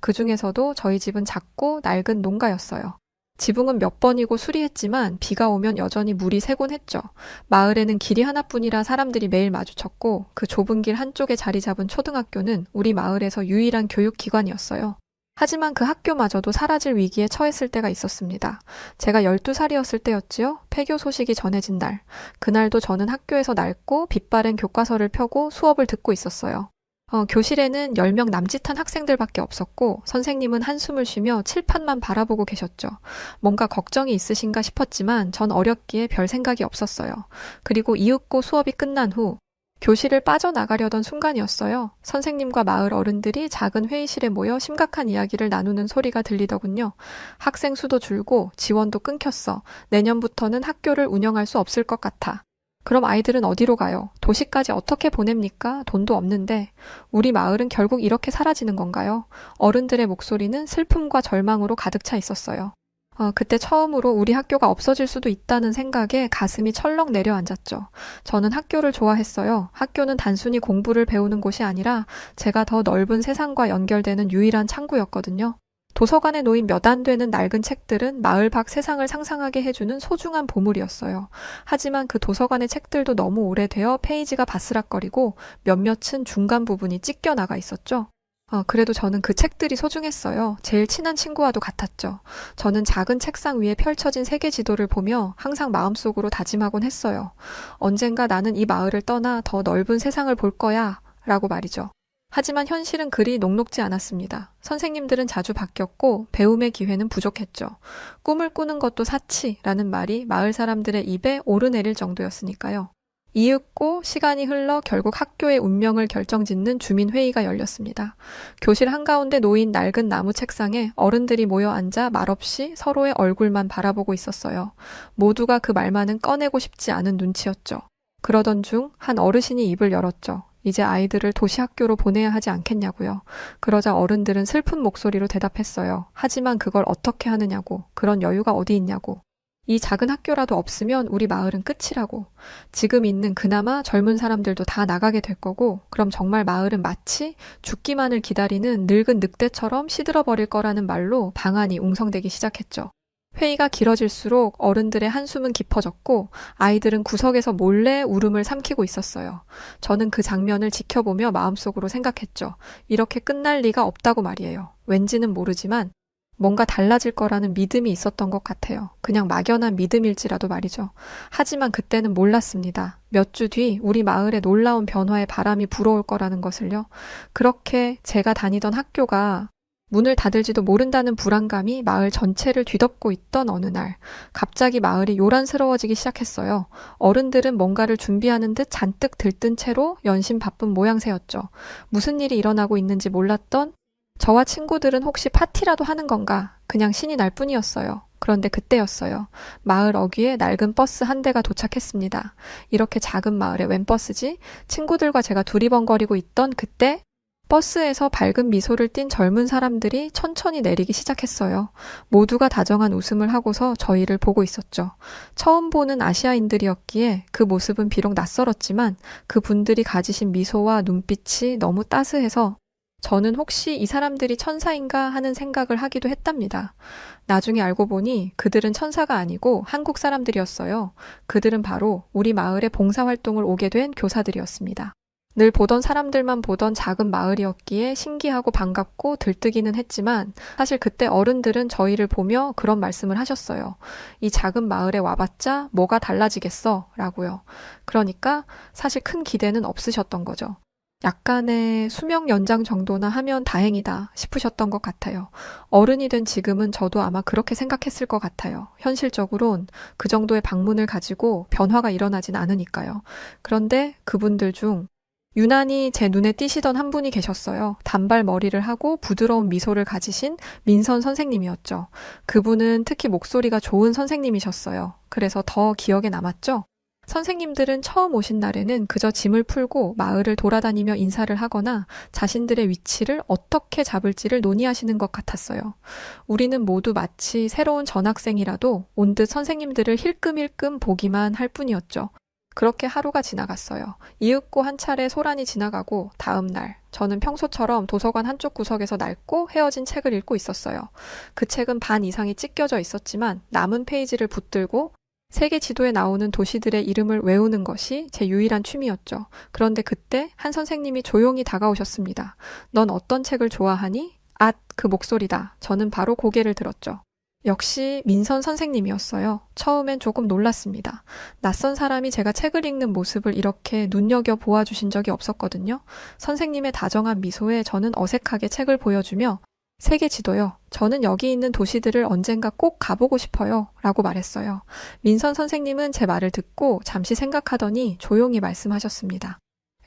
A: 그 중에서도 저희 집은 작고 낡은 농가였어요. 지붕은 몇 번이고 수리했지만 비가 오면 여전히 물이 새곤 했죠. 마을에는 길이 하나뿐이라 사람들이 매일 마주쳤고 그 좁은 길 한쪽에 자리 잡은 초등학교는 우리 마을에서 유일한 교육기관이었어요. 하지만 그 학교마저도 사라질 위기에 처했을 때가 있었습니다. 제가 12살이었을 때였지요. 폐교 소식이 전해진 날. 그날도 저는 학교에서 낡고 빛바랜 교과서를 펴고 수업을 듣고 있었어요. 교실에는 10명 남짓한 학생들밖에 없었고 선생님은 한숨을 쉬며 칠판만 바라보고 계셨죠. 뭔가 걱정이 있으신가 싶었지만 전 어렸기에 별 생각이 없었어요. 그리고 이윽고 수업이 끝난 후 교실을 빠져나가려던 순간이었어요. 선생님과 마을 어른들이 작은 회의실에 모여 심각한 이야기를 나누는 소리가 들리더군요. 학생 수도 줄고 지원도 끊겼어. 내년부터는 학교를 운영할 수 없을 것 같아. 그럼 아이들은 어디로 가요? 도시까지 어떻게 보냅니까? 돈도 없는데. 우리 마을은 결국 이렇게 사라지는 건가요? 어른들의 목소리는 슬픔과 절망으로 가득 차 있었어요. 그때 처음으로 우리 학교가 없어질 수도 있다는 생각에 가슴이 철렁 내려앉았죠. 저는 학교를 좋아했어요. 학교는 단순히 공부를 배우는 곳이 아니라 제가 더 넓은 세상과 연결되는 유일한 창구였거든요. 도서관에 놓인 몇 안 되는 낡은 책들은 마을 밖 세상을 상상하게 해주는 소중한 보물이었어요. 하지만 그 도서관의 책들도 너무 오래되어 페이지가 바스락거리고 몇몇은 중간 부분이 찢겨 나가 있었죠. 그래도 저는 그 책들이 소중했어요. 제일 친한 친구와도 같았죠. 저는 작은 책상 위에 펼쳐진 세계 지도를 보며 항상 마음속으로 다짐하곤 했어요. 언젠가 나는 이 마을을 떠나 더 넓은 세상을 볼 거야 라고 말이죠. 하지만 현실은 그리 녹록지 않았습니다. 선생님들은 자주 바뀌었고 배움의 기회는 부족했죠. 꿈을 꾸는 것도 사치라는 말이 마을 사람들의 입에 오르내릴 정도였으니까요. 이윽고 시간이 흘러 결국 학교의 운명을 결정짓는 주민회의가 열렸습니다. 교실 한가운데 놓인 낡은 나무 책상에 어른들이 모여 앉아 말없이 서로의 얼굴만 바라보고 있었어요. 모두가 그 말만은 꺼내고 싶지 않은 눈치였죠. 그러던 중 한 어르신이 입을 열었죠. 이제 아이들을 도시 학교로 보내야 하지 않겠냐고요. 그러자 어른들은 슬픈 목소리로 대답했어요. 하지만 그걸 어떻게 하느냐고. 그런 여유가 어디 있냐고. 이 작은 학교라도 없으면 우리 마을은 끝이라고. 지금 있는 그나마 젊은 사람들도 다 나가게 될 거고, 그럼 정말 마을은 마치 죽기만을 기다리는 늙은 늑대처럼 시들어버릴 거라는 말로 방안이 웅성대기 시작했죠. 회의가 길어질수록 어른들의 한숨은 깊어졌고 아이들은 구석에서 몰래 울음을 삼키고 있었어요. 저는 그 장면을 지켜보며 마음속으로 생각했죠. 이렇게 끝날 리가 없다고 말이에요. 왠지는 모르지만 뭔가 달라질 거라는 믿음이 있었던 것 같아요. 그냥 막연한 믿음일지라도 말이죠. 하지만 그때는 몰랐습니다. 몇 주 뒤 우리 마을에 놀라운 변화의 바람이 불어올 거라는 것을요. 그렇게 제가 다니던 학교가 문을 닫을지도 모른다는 불안감이 마을 전체를 뒤덮고 있던 어느 날, 갑자기 마을이 요란스러워지기 시작했어요. 어른들은 뭔가를 준비하는 듯 잔뜩 들뜬 채로 연신 바쁜 모양새였죠. 무슨 일이 일어나고 있는지 몰랐던 저와 친구들은 혹시 파티라도 하는 건가? 그냥 신이 날 뿐이었어요. 그런데 그때였어요. 마을 어귀에 낡은 버스 한 대가 도착했습니다. 이렇게 작은 마을에 웬 버스지? 친구들과 제가 두리번거리고 있던 그때 버스에서 밝은 미소를 띤 젊은 사람들이 천천히 내리기 시작했어요. 모두가 다정한 웃음을 하고서 저희를 보고 있었죠. 처음 보는 아시아인들이었기에 그 모습은 비록 낯설었지만 그분들이 가지신 미소와 눈빛이 너무 따스해서 저는 혹시 이 사람들이 천사인가 하는 생각을 하기도 했답니다. 나중에 알고 보니 그들은 천사가 아니고 한국 사람들이었어요. 그들은 바로 우리 마을에 봉사활동을 오게 된 교사들이었습니다. 늘 보던 사람들만 보던 작은 마을이었기에 신기하고 반갑고 들뜨기는 했지만 사실 그때 어른들은 저희를 보며 그런 말씀을 하셨어요. 이 작은 마을에 와봤자 뭐가 달라지겠어? 라고요. 그러니까 사실 큰 기대는 없으셨던 거죠. 약간의 수명 연장 정도나 하면 다행이다 싶으셨던 것 같아요. 어른이 된 지금은 저도 아마 그렇게 생각했을 것 같아요. 현실적으론 그 정도의 방문을 가지고 변화가 일어나진 않으니까요. 그런데 그분들 중 유난히 제 눈에 띄시던 한 분이 계셨어요. 단발 머리를 하고 부드러운 미소를 가지신 민선 선생님이었죠. 그분은 특히 목소리가 좋은 선생님이셨어요. 그래서 더 기억에 남았죠. 선생님들은 처음 오신 날에는 그저 짐을 풀고 마을을 돌아다니며 인사를 하거나 자신들의 위치를 어떻게 잡을지를 논의하시는 것 같았어요. 우리는 모두 마치 새로운 전학생이라도 온 듯 선생님들을 힐끔힐끔 보기만 할 뿐이었죠. 그렇게 하루가 지나갔어요. 이윽고 한 차례 소란이 지나가고 다음 날 저는 평소처럼 도서관 한쪽 구석에서 낡고 헤어진 책을 읽고 있었어요. 그 책은 반 이상이 찢겨져 있었지만 남은 페이지를 붙들고 세계 지도에 나오는 도시들의 이름을 외우는 것이 제 유일한 취미였죠. 그런데 그때 한 선생님이 조용히 다가오셨습니다. 넌 어떤 책을 좋아하니? 앗, 그 목소리다. 저는 바로 고개를 들었죠. 역시 민선 선생님이었어요. 처음엔 조금 놀랐습니다. 낯선 사람이 제가 책을 읽는 모습을 이렇게 눈여겨 보아주신 적이 없었거든요. 선생님의 다정한 미소에 저는 어색하게 책을 보여주며 세계 지도요. 저는 여기 있는 도시들을 언젠가 꼭 가보고 싶어요. 라고 말했어요. 민선 선생님은 제 말을 듣고 잠시 생각하더니 조용히 말씀하셨습니다.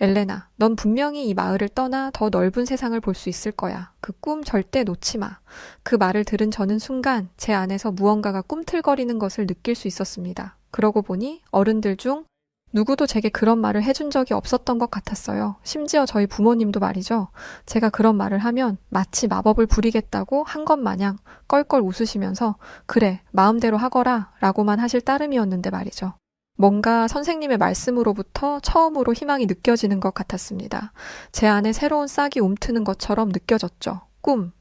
A: 엘레나, 넌 분명히 이 마을을 떠나 더 넓은 세상을 볼 수 있을 거야. 그 꿈 절대 놓지 마. 그 말을 들은 저는 순간 제 안에서 무언가가 꿈틀거리는 것을 느낄 수 있었습니다. 그러고 보니 어른들 중 누구도 제게 그런 말을 해준 적이 없었던 것 같았어요. 심지어 저희 부모님도 말이죠. 제가 그런 말을 하면 마치 마법을 부리겠다고 한 것 마냥 껄껄 웃으시면서 그래, 마음대로 하거라 라고만 하실 따름이었는데 말이죠. 뭔가 선생님의 말씀으로부터 처음으로 희망이 느껴지는 것 같았습니다. 제 안에 새로운 싹이 움트는 것처럼 느껴졌죠.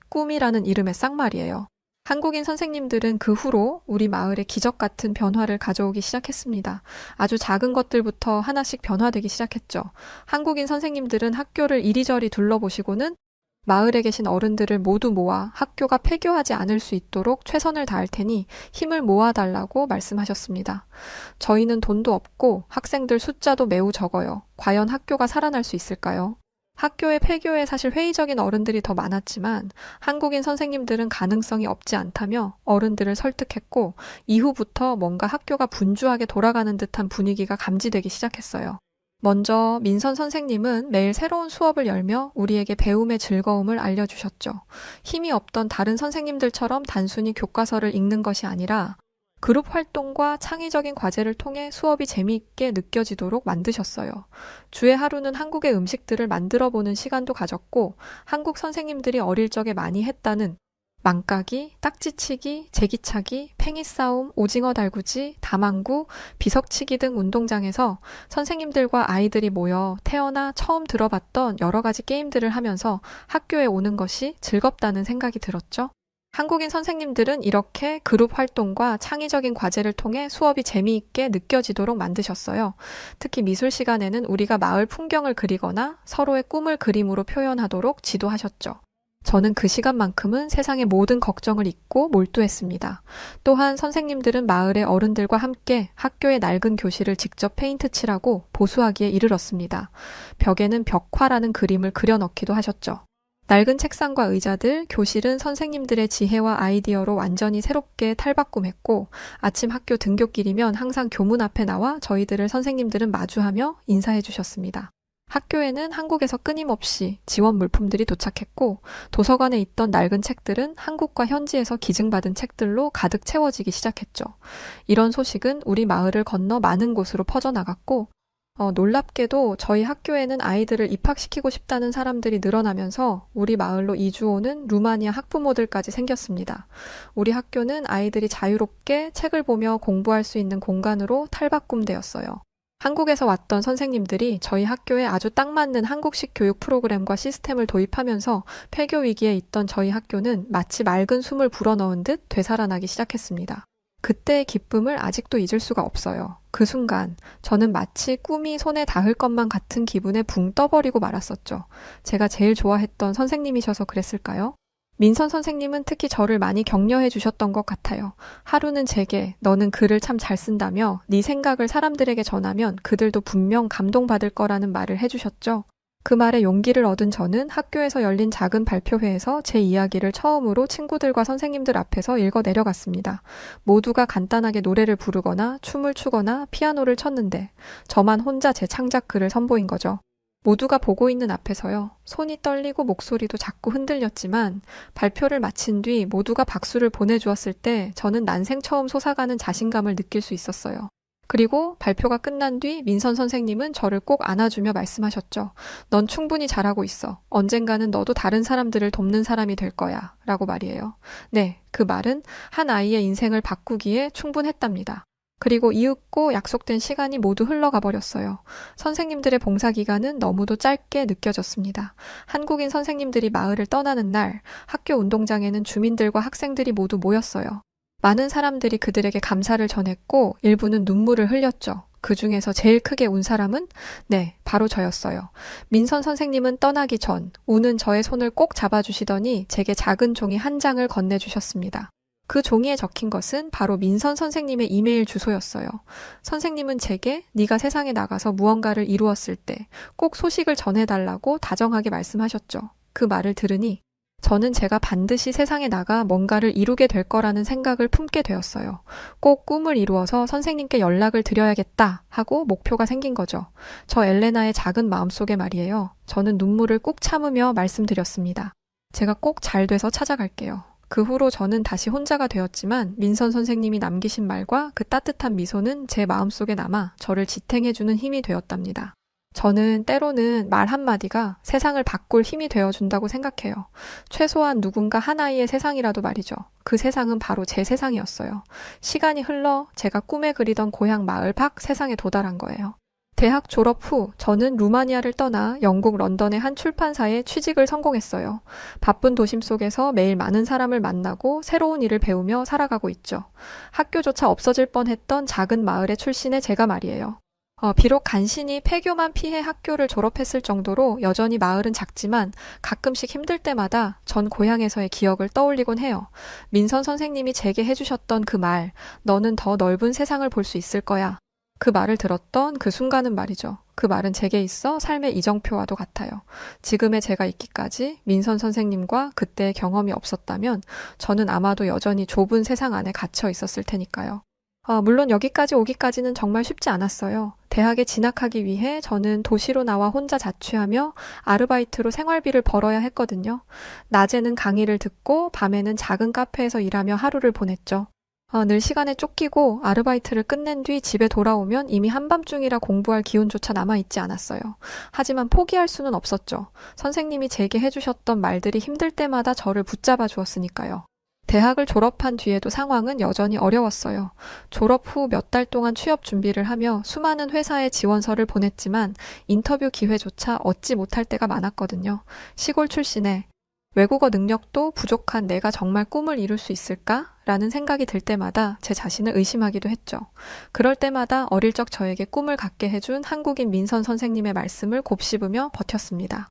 A: 꿈이라는 이름의 싹 말이에요. 한국인 선생님들은 그 후로 우리 마을에 기적 같은 변화를 가져오기 시작했습니다. 아주 작은 것들부터 하나씩 변화되기 시작했죠. 한국인 선생님들은 학교를 이리저리 둘러보시고는 마을에 계신 어른들을 모두 모아 학교가 폐교하지 않을 수 있도록 최선을 다할 테니 힘을 모아달라고 말씀하셨습니다. 저희는 돈도 없고 학생들 숫자도 매우 적어요. 과연 학교가 살아날 수 있을까요? 학교의 폐교에 사실 회의적인 어른들이 더 많았지만 한국인 선생님들은 가능성이 없지 않다며 어른들을 설득했고 이후부터 뭔가 학교가 분주하게 돌아가는 듯한 분위기가 감지되기 시작했어요. 먼저 민선 선생님은 매일 새로운 수업을 열며 우리에게 배움의 즐거움을 알려주셨죠. 힘이 없던 다른 선생님들처럼 단순히 교과서를 읽는 것이 아니라 그룹 활동과 창의적인 과제를 통해 수업이 재미있게 느껴지도록 만드셨어요. 주에 하루는 한국의 음식들을 만들어 보는 시간도 가졌고 한국 선생님들이 어릴 적에 많이 했다는 망까기, 딱지치기, 제기차기, 팽이싸움, 오징어 달구지, 다망구, 비석치기 등 운동장에서 선생님들과 아이들이 모여 태어나 처음 들어봤던 여러 가지 게임들을 하면서 학교에 오는 것이 즐겁다는 생각이 들었죠. 한국인 선생님들은 이렇게 그룹 활동과 창의적인 과제를 통해 수업이 재미있게 느껴지도록 만드셨어요. 특히 미술 시간에는 우리가 마을 풍경을 그리거나 서로의 꿈을 그림으로 표현하도록 지도하셨죠. 저는 그 시간만큼은 세상의 모든 걱정을 잊고 몰두했습니다. 또한 선생님들은 마을의 어른들과 함께 학교의 낡은 교실을 직접 페인트 칠하고 보수하기에 이르렀습니다. 벽에는 벽화라는 그림을 그려넣기도 하셨죠. 낡은 책상과 의자들, 교실은 선생님들의 지혜와 아이디어로 완전히 새롭게 탈바꿈했고 아침 학교 등굣길이면 항상 교문 앞에 나와 저희들을 선생님들은 마주하며 인사해 주셨습니다. 학교에는 한국에서 끊임없이 지원 물품들이 도착했고 도서관에 있던 낡은 책들은 한국과 현지에서 기증받은 책들로 가득 채워지기 시작했죠. 이런 소식은 우리 마을을 건너 많은 곳으로 퍼져나갔고 놀랍게도 저희 학교에는 아이들을 입학시키고 싶다는 사람들이 늘어나면서 우리 마을로 이주 오는 루마니아 학부모들까지 생겼습니다. 우리 학교는 아이들이 자유롭게 책을 보며 공부할 수 있는 공간으로 탈바꿈되었어요. 한국에서 왔던 선생님들이 저희 학교에 아주 딱 맞는 한국식 교육 프로그램과 시스템을 도입하면서 폐교 위기에 있던 저희 학교는 마치 맑은 숨을 불어넣은 듯 되살아나기 시작했습니다. 그때의 기쁨을 아직도 잊을 수가 없어요. 그 순간 저는 마치 꿈이 손에 닿을 것만 같은 기분에 붕 떠버리고 말았었죠. 제가 제일 좋아했던 선생님이셔서 그랬을까요? 민선 선생님은 특히 저를 많이 격려해 주셨던 것 같아요. 하루는 제게 너는 글을 참 잘 쓴다며 네 생각을 사람들에게 전하면 그들도 분명 감동받을 거라는 말을 해주셨죠. 그 말에 용기를 얻은 저는 학교에서 열린 작은 발표회에서 제 이야기를 처음으로 친구들과 선생님들 앞에서 읽어 내려갔습니다. 모두가 간단하게 노래를 부르거나 춤을 추거나 피아노를 쳤는데 저만 혼자 제 창작글을 선보인 거죠. 모두가 보고 있는 앞에서요. 손이 떨리고 목소리도 자꾸 흔들렸지만 발표를 마친 뒤 모두가 박수를 보내주었을 때 저는 난생 처음 솟아가는 자신감을 느낄 수 있었어요. 그리고 발표가 끝난 뒤 민선 선생님은 저를 꼭 안아주며 말씀하셨죠. 넌 충분히 잘하고 있어. 언젠가는 너도 다른 사람들을 돕는 사람이 될 거야. 라고 말이에요. 네, 그 말은 한 아이의 인생을 바꾸기에 충분했답니다. 그리고 이윽고 약속된 시간이 모두 흘러가 버렸어요. 선생님들의 봉사기간은 너무도 짧게 느껴졌습니다. 한국인 선생님들이 마을을 떠나는 날 학교 운동장에는 주민들과 학생들이 모두 모였어요. 많은 사람들이 그들에게 감사를 전했고 일부는 눈물을 흘렸죠. 그 중에서 제일 크게 운 사람은? 네, 바로 저였어요. 민선 선생님은 떠나기 전 우는 저의 손을 꼭 잡아주시더니 제게 작은 종이 한 장을 건네주셨습니다. 그 종이에 적힌 것은 바로 민선 선생님의 이메일 주소였어요. 선생님은 제게 네가 세상에 나가서 무언가를 이루었을 때 꼭 소식을 전해달라고 다정하게 말씀하셨죠. 그 말을 들으니 저는 제가 반드시 세상에 나가 뭔가를 이루게 될 거라는 생각을 품게 되었어요. 꼭 꿈을 이루어서 선생님께 연락을 드려야겠다 하고 목표가 생긴 거죠. 저 엘레나의 작은 마음속에 말이에요. 저는 눈물을 꾹 참으며 말씀드렸습니다. 제가 꼭 잘 돼서 찾아갈게요. 그 후로 저는 다시 혼자가 되었지만 민선 선생님이 남기신 말과 그 따뜻한 미소는 제 마음속에 남아 저를 지탱해주는 힘이 되었답니다. 저는 때로는 말 한마디가 세상을 바꿀 힘이 되어준다고 생각해요. 최소한 누군가 하나의 세상이라도 말이죠. 그 세상은 바로 제 세상이었어요. 시간이 흘러 제가 꿈에 그리던 고향 마을 밖 세상에 도달한 거예요. 대학 졸업 후 저는 루마니아를 떠나 영국 런던의 한 출판사에 취직을 성공했어요. 바쁜 도심 속에서 매일 많은 사람을 만나고 새로운 일을 배우며 살아가고 있죠. 학교조차 없어질 뻔했던 작은 마을의 출신의 제가 말이에요. 비록 간신히 폐교만 피해 학교를 졸업했을 정도로 여전히 마을은 작지만 가끔씩 힘들 때마다 전 고향에서의 기억을 떠올리곤 해요. 민선 선생님이 제게 해주셨던 그 말, 너는 더 넓은 세상을 볼 수 있을 거야. 그 말을 들었던 그 순간은 말이죠. 그 말은 제게 있어 삶의 이정표와도 같아요. 지금의 제가 있기까지 민선 선생님과 그때의 경험이 없었다면 저는 아마도 여전히 좁은 세상 안에 갇혀 있었을 테니까요. 물론 여기까지 오기까지는 정말 쉽지 않았어요. 대학에 진학하기 위해 저는 도시로 나와 혼자 자취하며 아르바이트로 생활비를 벌어야 했거든요. 낮에는 강의를 듣고 밤에는 작은 카페에서 일하며 하루를 보냈죠. 늘 시간에 쫓기고 아르바이트를 끝낸 뒤 집에 돌아오면 이미 한밤중이라 공부할 기운조차 남아있지 않았어요. 하지만 포기할 수는 없었죠. 선생님이 제게 해주셨던 말들이 힘들 때마다 저를 붙잡아 주었으니까요. 대학을 졸업한 뒤에도 상황은 여전히 어려웠어요. 졸업 후 몇 달 동안 취업 준비를 하며 수많은 회사에 지원서를 보냈지만 인터뷰 기회조차 얻지 못할 때가 많았거든요. 시골 출신에 외국어 능력도 부족한 내가 정말 꿈을 이룰 수 있을까? 라는 생각이 들 때마다 제 자신을 의심하기도 했죠. 그럴 때마다 어릴 적 저에게 꿈을 갖게 해준 한국인 민선 선생님의 말씀을 곱씹으며 버텼습니다.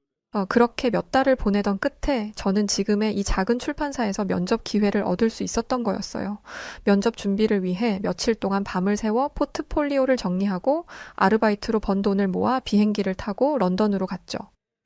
A: 그렇게 몇 달을 보내던 끝에 저는 지금의 이 작은 출판사에서 면접 기회를 얻을 수 있었던 거였어요. 면접 준비를 위해 며칠 동안 밤을 새워 포트폴리오를 정리하고 아르바이트로 번 돈을 모아 비행기를 타고 런던으로 갔죠.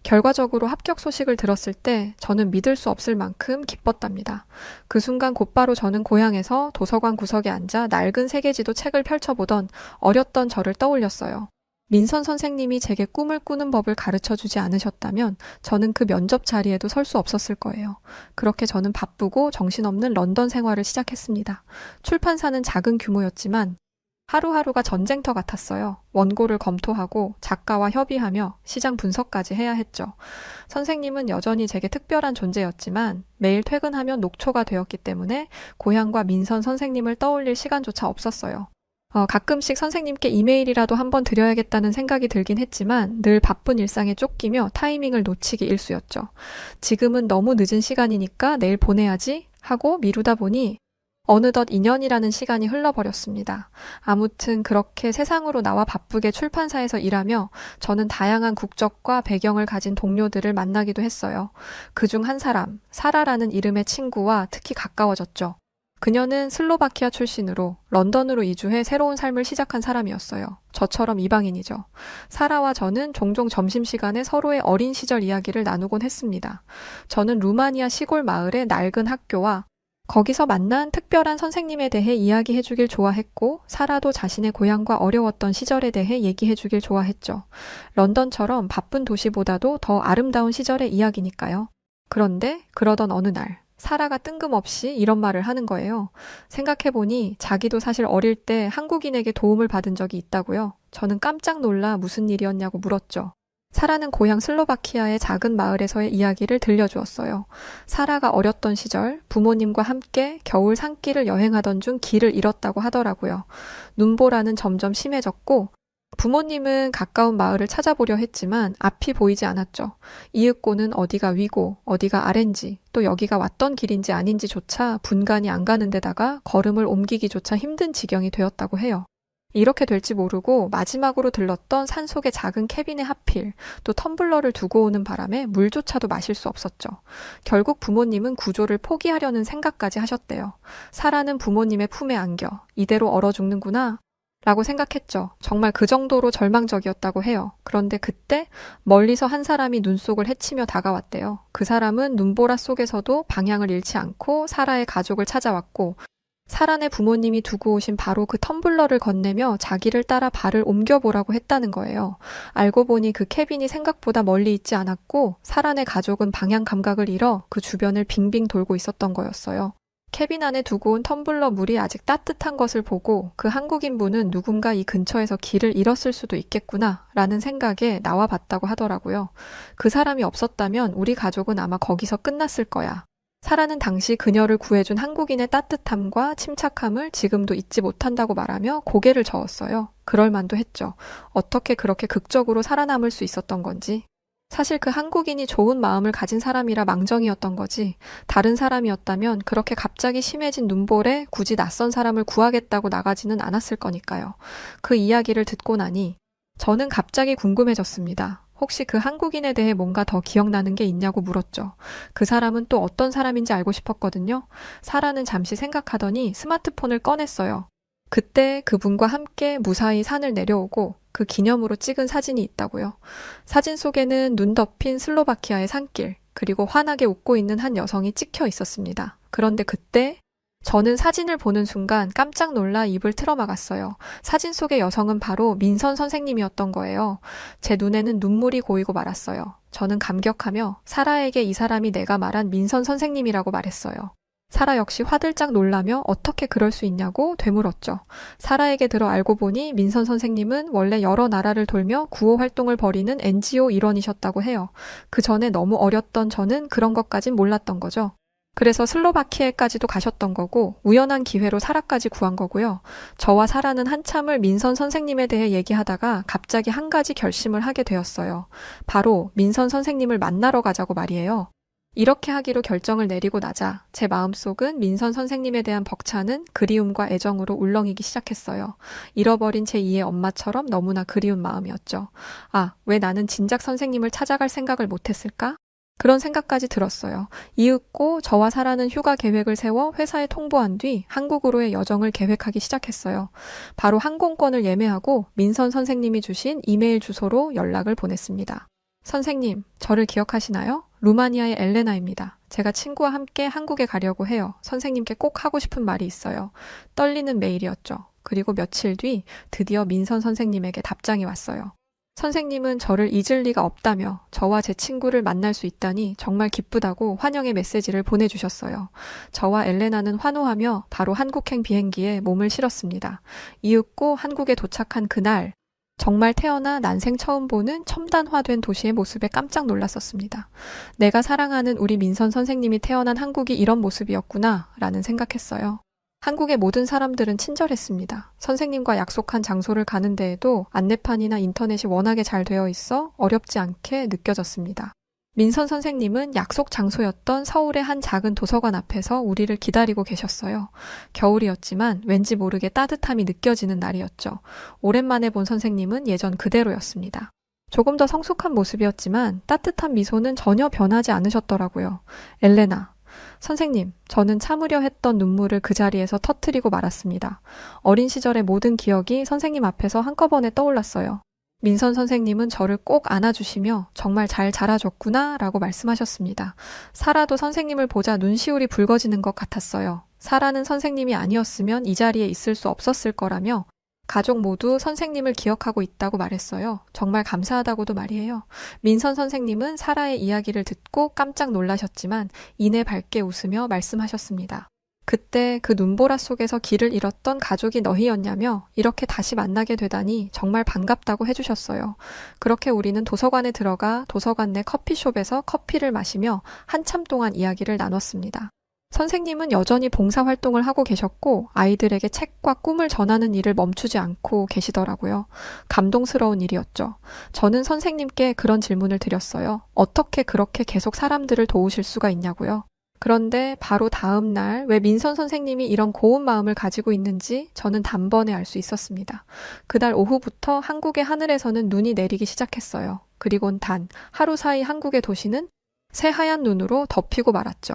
A: 결과적으로 합격 소식을 들었을 때 저는 믿을 수 없을 만큼 기뻤답니다. 그 순간 곧바로 저는 고향에서 도서관 구석에 앉아 낡은 세계지도 책을 펼쳐보던 어렸던 저를 떠올렸어요. 민선 선생님이 제게 꿈을 꾸는 법을 가르쳐주지 않으셨다면 저는 그 면접 자리에도 설 수 없었을 거예요. 그렇게 저는 바쁘고 정신없는 런던 생활을 시작했습니다. 출판사는 작은 규모였지만 하루하루가 전쟁터 같았어요. 원고를 검토하고 작가와 협의하며 시장 분석까지 해야 했죠. 선생님은 여전히 제게 특별한 존재였지만 매일 퇴근하면 녹초가 되었기 때문에 고향과 민선 선생님을 떠올릴 시간조차 없었어요. 가끔씩 선생님께 이메일이라도 한번 드려야겠다는 생각이 들긴 했지만 늘 바쁜 일상에 쫓기며 타이밍을 놓치기 일쑤였죠. 지금은 너무 늦은 시간이니까 내일 보내야지 하고 미루다 보니 어느덧 2년이라는 시간이 흘러버렸습니다. 아무튼 그렇게 세상으로 나와 바쁘게 출판사에서 일하며 저는 다양한 국적과 배경을 가진 동료들을 만나기도 했어요. 그중 한 사람, 사라라는 이름의 친구와 특히 가까워졌죠. 그녀는 슬로바키아 출신으로 런던으로 이주해 새로운 삶을 시작한 사람이었어요. 저처럼 이방인이죠. 사라와 저는 종종 점심시간에 서로의 어린 시절 이야기를 나누곤 했습니다. 저는 루마니아 시골 마을의 낡은 학교와 거기서 만난 특별한 선생님에 대해 이야기해주길 좋아했고 사라도 자신의 고향과 어려웠던 시절에 대해 얘기해주길 좋아했죠. 런던처럼 바쁜 도시보다도 더 아름다운 시절의 이야기니까요. 그런데 그러던 어느 날 사라가 뜬금없이 이런 말을 하는 거예요. 생각해보니 자기도 사실 어릴 때 한국인에게 도움을 받은 적이 있다고요. 저는 깜짝 놀라 무슨 일이었냐고 물었죠. 사라는 고향 슬로바키아의 작은 마을에서의 이야기를 들려주었어요. 사라가 어렸던 시절 부모님과 함께 겨울 산길을 여행하던 중 길을 잃었다고 하더라고요. 눈보라는 점점 심해졌고 부모님은 가까운 마을을 찾아보려 했지만 앞이 보이지 않았죠. 이윽고는 어디가 위고 어디가 아래인지 또 여기가 왔던 길인지 아닌지조차 분간이 안 가는 데다가 걸음을 옮기기조차 힘든 지경이 되었다고 해요. 이렇게 될지 모르고 마지막으로 들렀던 산속의 작은 캐빈에 하필 또 텀블러를 두고 오는 바람에 물조차도 마실 수 없었죠. 결국 부모님은 구조를 포기하려는 생각까지 하셨대요. 사라는 부모님의 품에 안겨 이대로 얼어 죽는구나 라고 생각했죠. 정말 그 정도로 절망적이었다고 해요. 그런데 그때 멀리서 한 사람이 눈속을 헤치며 다가왔대요. 그 사람은 눈보라 속에서도 방향을 잃지 않고 사라의 가족을 찾아왔고 사란의 부모님이 두고 오신 바로 그 텀블러를 건네며 자기를 따라 발을 옮겨보라고 했다는 거예요. 알고 보니 그 캐빈이 생각보다 멀리 있지 않았고 사란의 가족은 방향 감각을 잃어 그 주변을 빙빙 돌고 있었던 거였어요. 캐빈 안에 두고 온 텀블러 물이 아직 따뜻한 것을 보고 그 한국인 분은 누군가 이 근처에서 길을 잃었을 수도 있겠구나 라는 생각에 나와 봤다고 하더라고요. 그 사람이 없었다면 우리 가족은 아마 거기서 끝났을 거야. 사라는 당시 그녀를 구해준 한국인의 따뜻함과 침착함을 지금도 잊지 못한다고 말하며 고개를 저었어요. 그럴만도 했죠. 어떻게 그렇게 극적으로 살아남을 수 있었던 건지. 사실 그 한국인이 좋은 마음을 가진 사람이라 망정이었던 거지. 다른 사람이었다면 그렇게 갑자기 심해진 눈볼에 굳이 낯선 사람을 구하겠다고 나가지는 않았을 거니까요. 그 이야기를 듣고 나니 저는 갑자기 궁금해졌습니다. 혹시 그 한국인에 대해 뭔가 더 기억나는 게 있냐고 물었죠. 그 사람은 또 어떤 사람인지 알고 싶었거든요. 사라는 잠시 생각하더니 스마트폰을 꺼냈어요. 그때 그분과 함께 무사히 산을 내려오고 그 기념으로 찍은 사진이 있다고요. 사진 속에는 눈 덮인 슬로바키아의 산길, 그리고 환하게 웃고 있는 한 여성이 찍혀 있었습니다. 그런데 그때 저는 사진을 보는 순간 깜짝 놀라 입을 틀어막았어요. 사진 속의 여성은 바로 민선 선생님이었던 거예요. 제 눈에는 눈물이 고이고 말았어요. 저는 감격하며 사라에게 이 사람이 내가 말한 민선 선생님이라고 말했어요. 사라 역시 화들짝 놀라며 어떻게 그럴 수 있냐고 되물었죠. 사라에게 들어 알고 보니 민선 선생님은 원래 여러 나라를 돌며 구호 활동을 벌이는 NGO 일원이셨다고 해요. 그 전에 너무 어렸던 저는 그런 것까진 몰랐던 거죠. 그래서 슬로바키아까지도 가셨던 거고 우연한 기회로 사라까지 구한 거고요. 저와 사라는 한참을 민선 선생님에 대해 얘기하다가 갑자기 한 가지 결심을 하게 되었어요. 바로 민선 선생님을 만나러 가자고 말이에요. 이렇게 하기로 결정을 내리고 나자 제 마음속은 민선 선생님에 대한 벅차는 그리움과 애정으로 울렁이기 시작했어요. 잃어버린 제 2의 엄마처럼 너무나 그리운 마음이었죠. 아, 왜 나는 진작 선생님을 찾아갈 생각을 못했을까? 그런 생각까지 들었어요. 이윽고 저와 사라는 휴가 계획을 세워 회사에 통보한 뒤 한국으로의 여정을 계획하기 시작했어요. 바로 항공권을 예매하고 민선 선생님이 주신 이메일 주소로 연락을 보냈습니다. 선생님, 저를 기억하시나요? 루마니아의 엘레나입니다. 제가 친구와 함께 한국에 가려고 해요. 선생님께 꼭 하고 싶은 말이 있어요. 떨리는 메일이었죠. 그리고 며칠 뒤 드디어 민선 선생님에게 답장이 왔어요. 선생님은 저를 잊을 리가 없다며 저와 제 친구를 만날 수 있다니 정말 기쁘다고 환영의 메시지를 보내주셨어요. 저와 엘레나는 환호하며 바로 한국행 비행기에 몸을 실었습니다. 이윽고 한국에 도착한 그날, 정말 태어나 난생 처음 보는 첨단화된 도시의 모습에 깜짝 놀랐었습니다. 내가 사랑하는 우리 민선 선생님이 태어난 한국이 이런 모습이었구나 라는 생각했어요. 한국의 모든 사람들은 친절했습니다. 선생님과 약속한 장소를 가는 데에도 안내판이나 인터넷이 워낙에 잘 되어 있어 어렵지 않게 느껴졌습니다. 민선 선생님은 약속 장소였던 서울의 한 작은 도서관 앞에서 우리를 기다리고 계셨어요. 겨울이었지만 왠지 모르게 따뜻함이 느껴지는 날이었죠. 오랜만에 본 선생님은 예전 그대로였습니다. 조금 더 성숙한 모습이었지만 따뜻한 미소는 전혀 변하지 않으셨더라고요. 엘레나, 선생님, 저는 참으려 했던 눈물을 그 자리에서 터뜨리고 말았습니다. 어린 시절의 모든 기억이 선생님 앞에서 한꺼번에 떠올랐어요. 민선 선생님은 저를 꼭 안아주시며 정말 잘 자라줬구나 라고 말씀하셨습니다. 사라도 선생님을 보자 눈시울이 붉어지는 것 같았어요. 사라는 선생님이 아니었으면 이 자리에 있을 수 없었을 거라며 가족 모두 선생님을 기억하고 있다고 말했어요. 정말 감사하다고도 말이에요. 민선 선생님은 사라의 이야기를 듣고 깜짝 놀라셨지만 이내 밝게 웃으며 말씀하셨습니다. 그때 그 눈보라 속에서 길을 잃었던 가족이 너희였냐며 이렇게 다시 만나게 되다니 정말 반갑다고 해주셨어요. 그렇게 우리는 도서관에 들어가 도서관 내 커피숍에서 커피를 마시며 한참 동안 이야기를 나눴습니다. 선생님은 여전히 봉사활동을 하고 계셨고 아이들에게 책과 꿈을 전하는 일을 멈추지 않고 계시더라고요. 감동스러운 일이었죠. 저는 선생님께 그런 질문을 드렸어요. 어떻게 그렇게 계속 사람들을 도우실 수가 있냐고요. 그런데 바로 다음 날 왜 민선 선생님이 이런 고운 마음을 가지고 있는지 저는 단번에 알 수 있었습니다. 그날 오후부터 한국의 하늘에서는 눈이 내리기 시작했어요. 그리곤 단 하루 사이 한국의 도시는 새하얀 눈으로 덮이고 말았죠.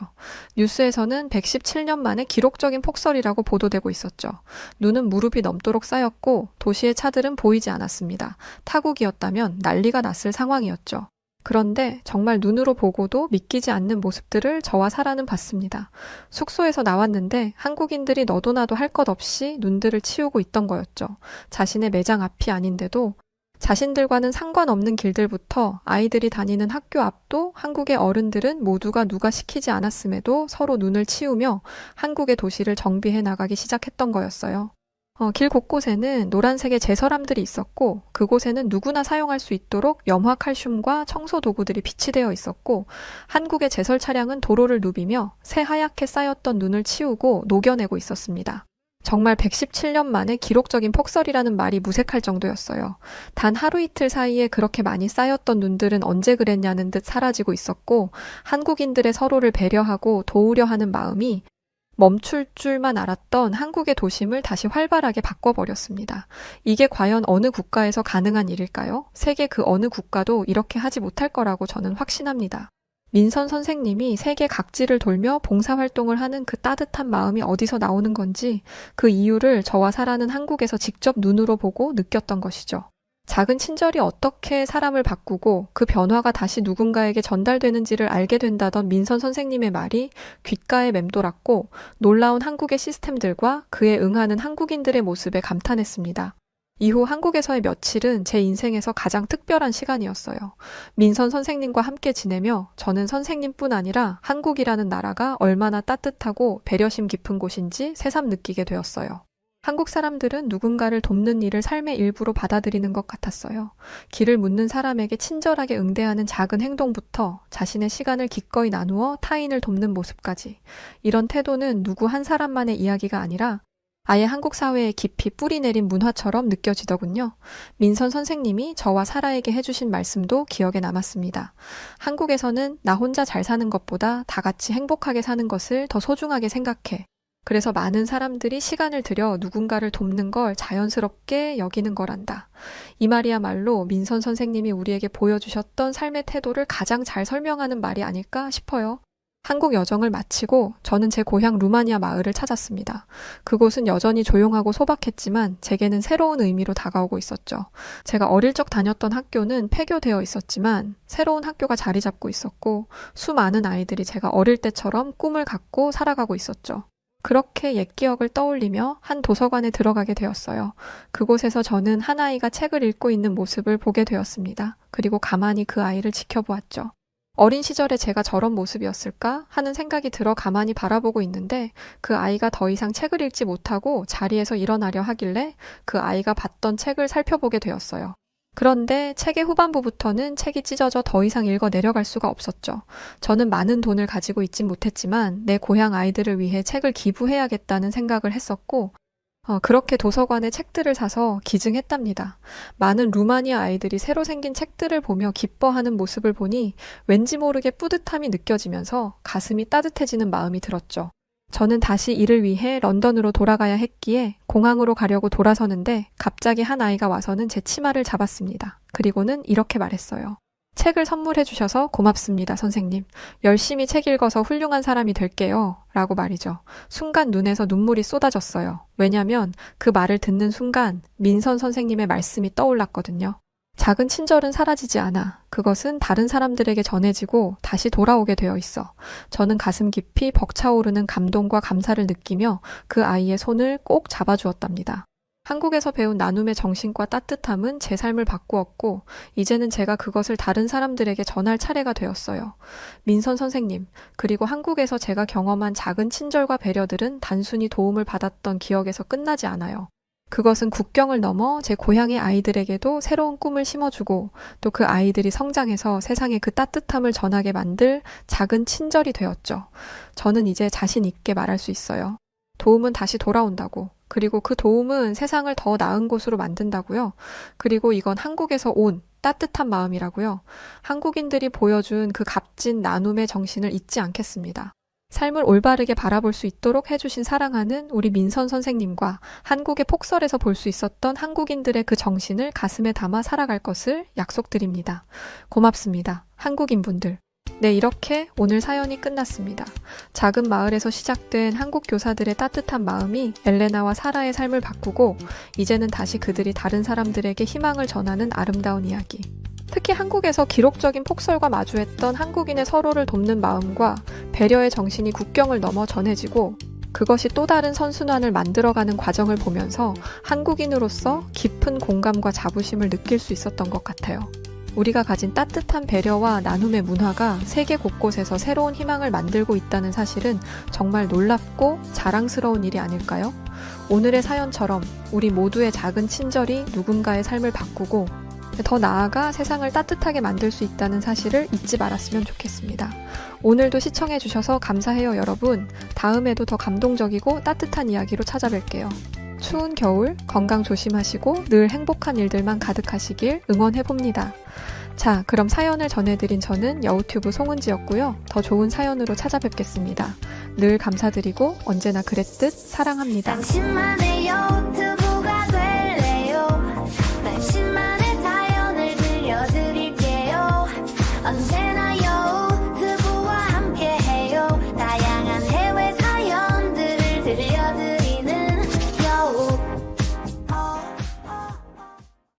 A: 뉴스에서는 117년 만에 기록적인 폭설이라고 보도되고 있었죠. 눈은 무릎이 넘도록 쌓였고 도시의 차들은 보이지 않았습니다. 타국이었다면 난리가 났을 상황이었죠. 그런데 정말 눈으로 보고도 믿기지 않는 모습들을 저와 사라는 봤습니다. 숙소에서 나왔는데 한국인들이 너도 나도 할 것 없이 눈들을 치우고 있던 거였죠. 자신의 매장 앞이 아닌데도 자신들과는 상관없는 길들부터 아이들이 다니는 학교 앞도 한국의 어른들은 모두가 누가 시키지 않았음에도 서로 눈을 치우며 한국의 도시를 정비해 나가기 시작했던 거였어요. 길 곳곳에는 노란색의 제설함들이 있었고 그곳에는 누구나 사용할 수 있도록 염화 칼슘과 청소 도구들이 비치되어 있었고 한국의 제설 차량은 도로를 누비며 새하얗게 쌓였던 눈을 치우고 녹여내고 있었습니다. 정말 117년 만에 기록적인 폭설이라는 말이 무색할 정도였어요. 단 하루 이틀 사이에 그렇게 많이 쌓였던 눈들은 언제 그랬냐는 듯 사라지고 있었고 한국인들의 서로를 배려하고 도우려 하는 마음이 멈출 줄만 알았던 한국의 도심을 다시 활발하게 바꿔버렸습니다. 이게 과연 어느 국가에서 가능한 일일까요? 세계 그 어느 국가도 이렇게 하지 못할 거라고 저는 확신합니다. 민선 선생님이 세계 각지를 돌며 봉사활동을 하는 그 따뜻한 마음이 어디서 나오는 건지 그 이유를 저와 사라는 한국에서 직접 눈으로 보고 느꼈던 것이죠. 작은 친절이 어떻게 사람을 바꾸고 그 변화가 다시 누군가에게 전달되는지를 알게 된다던 민선 선생님의 말이 귓가에 맴돌았고 놀라운 한국의 시스템들과 그에 응하는 한국인들의 모습에 감탄했습니다. 이후 한국에서의 며칠은 제 인생에서 가장 특별한 시간이었어요. 민선 선생님과 함께 지내며 저는 선생님뿐 아니라 한국이라는 나라가 얼마나 따뜻하고 배려심 깊은 곳인지 새삼 느끼게 되었어요. 한국 사람들은 누군가를 돕는 일을 삶의 일부로 받아들이는 것 같았어요. 길을 묻는 사람에게 친절하게 응대하는 작은 행동부터 자신의 시간을 기꺼이 나누어 타인을 돕는 모습까지. 이런 태도는 누구 한 사람만의 이야기가 아니라 아예 한국 사회에 깊이 뿌리 내린 문화처럼 느껴지더군요. 민선 선생님이 저와 사라에게 해주신 말씀도 기억에 남았습니다. 한국에서는 나 혼자 잘 사는 것보다 다 같이 행복하게 사는 것을 더 소중하게 생각해. 그래서 많은 사람들이 시간을 들여 누군가를 돕는 걸 자연스럽게 여기는 거란다. 이 말이야말로 민선 선생님이 우리에게 보여주셨던 삶의 태도를 가장 잘 설명하는 말이 아닐까 싶어요. 한국 여정을 마치고 저는 제 고향 루마니아 마을을 찾았습니다. 그곳은 여전히 조용하고 소박했지만 제게는 새로운 의미로 다가오고 있었죠. 제가 어릴 적 다녔던 학교는 폐교되어 있었지만 새로운 학교가 자리 잡고 있었고 수많은 아이들이 제가 어릴 때처럼 꿈을 갖고 살아가고 있었죠. 그렇게 옛 기억을 떠올리며 한 도서관에 들어가게 되었어요. 그곳에서 저는 한 아이가 책을 읽고 있는 모습을 보게 되었습니다. 그리고 가만히 그 아이를 지켜보았죠. 어린 시절에 제가 저런 모습이었을까 하는 생각이 들어 가만히 바라보고 있는데 그 아이가 더 이상 책을 읽지 못하고 자리에서 일어나려 하길래 그 아이가 봤던 책을 살펴보게 되었어요. 그런데 책의 후반부부터는 책이 찢어져 더 이상 읽어 내려갈 수가 없었죠. 저는 많은 돈을 가지고 있진 못했지만 내 고향 아이들을 위해 책을 기부해야겠다는 생각을 했었고 그렇게 도서관에 책들을 사서 기증했답니다. 많은 루마니아 아이들이 새로 생긴 책들을 보며 기뻐하는 모습을 보니 왠지 모르게 뿌듯함이 느껴지면서 가슴이 따뜻해지는 마음이 들었죠. 저는 다시 이를 위해 런던으로 돌아가야 했기에 공항으로 가려고 돌아서는데 갑자기 한 아이가 와서는 제 치마를 잡았습니다. 그리고는 이렇게 말했어요. 책을 선물해 주셔서 고맙습니다, 선생님. 열심히 책 읽어서 훌륭한 사람이 될게요. 라고 말이죠. 순간 눈에서 눈물이 쏟아졌어요. 왜냐면 그 말을 듣는 순간 민선 선생님의 말씀이 떠올랐거든요. 작은 친절은 사라지지 않아. 그것은 다른 사람들에게 전해지고 다시 돌아오게 되어 있어. 저는 가슴 깊이 벅차오르는 감동과 감사를 느끼며 그 아이의 손을 꼭 잡아주었답니다. 한국에서 배운 나눔의 정신과 따뜻함은 제 삶을 바꾸었고 이제는 제가 그것을 다른 사람들에게 전할 차례가 되었어요. 민선 선생님, 그리고 한국에서 제가 경험한 작은 친절과 배려들은 단순히 도움을 받았던 기억에서 끝나지 않아요. 그것은 국경을 넘어 제 고향의 아이들에게도 새로운 꿈을 심어주고 또 그 아이들이 성장해서 세상에 그 따뜻함을 전하게 만들 작은 친절이 되었죠. 저는 이제 자신 있게 말할 수 있어요. 도움은 다시 돌아온다고. 그리고 그 도움은 세상을 더 나은 곳으로 만든다고요. 그리고 이건 한국에서 온 따뜻한 마음이라고요. 한국인들이 보여준 그 값진 나눔의 정신을 잊지 않겠습니다. 삶을 올바르게 바라볼 수 있도록 해주신 사랑하는 우리 민선 선생님과 한국의 폭설에서 볼 수 있었던 한국인들의 그 정신을 가슴에 담아 살아갈 것을 약속드립니다. 고맙습니다. 한국인분들. 네, 이렇게 오늘 사연이 끝났습니다. 작은 마을에서 시작된 한국 교사들의 따뜻한 마음이 엘레나와 사라의 삶을 바꾸고 이제는 다시 그들이 다른 사람들에게 희망을 전하는 아름다운 이야기. 특히 한국에서 기록적인 폭설과 마주했던 한국인의 서로를 돕는 마음과 배려의 정신이 국경을 넘어 전해지고 그것이 또 다른 선순환을 만들어가는 과정을 보면서 한국인으로서 깊은 공감과 자부심을 느낄 수 있었던 것 같아요. 우리가 가진 따뜻한 배려와 나눔의 문화가 세계 곳곳에서 새로운 희망을 만들고 있다는 사실은 정말 놀랍고 자랑스러운 일이 아닐까요? 오늘의 사연처럼 우리 모두의 작은 친절이 누군가의 삶을 바꾸고 더 나아가 세상을 따뜻하게 만들 수 있다는 사실을 잊지 말았으면 좋겠습니다. 오늘도 시청해주셔서 감사해요, 여러분. 다음에도 더 감동적이고 따뜻한 이야기로 찾아뵐게요. 추운 겨울 건강 조심하시고 늘 행복한 일들만 가득하시길 응원해봅니다. 자, 그럼 사연을 전해드린 저는 여우튜브 송은지였고요. 더 좋은 사연으로 찾아뵙겠습니다. 늘 감사드리고 언제나 그랬듯 사랑합니다.
B: 당신만의 여우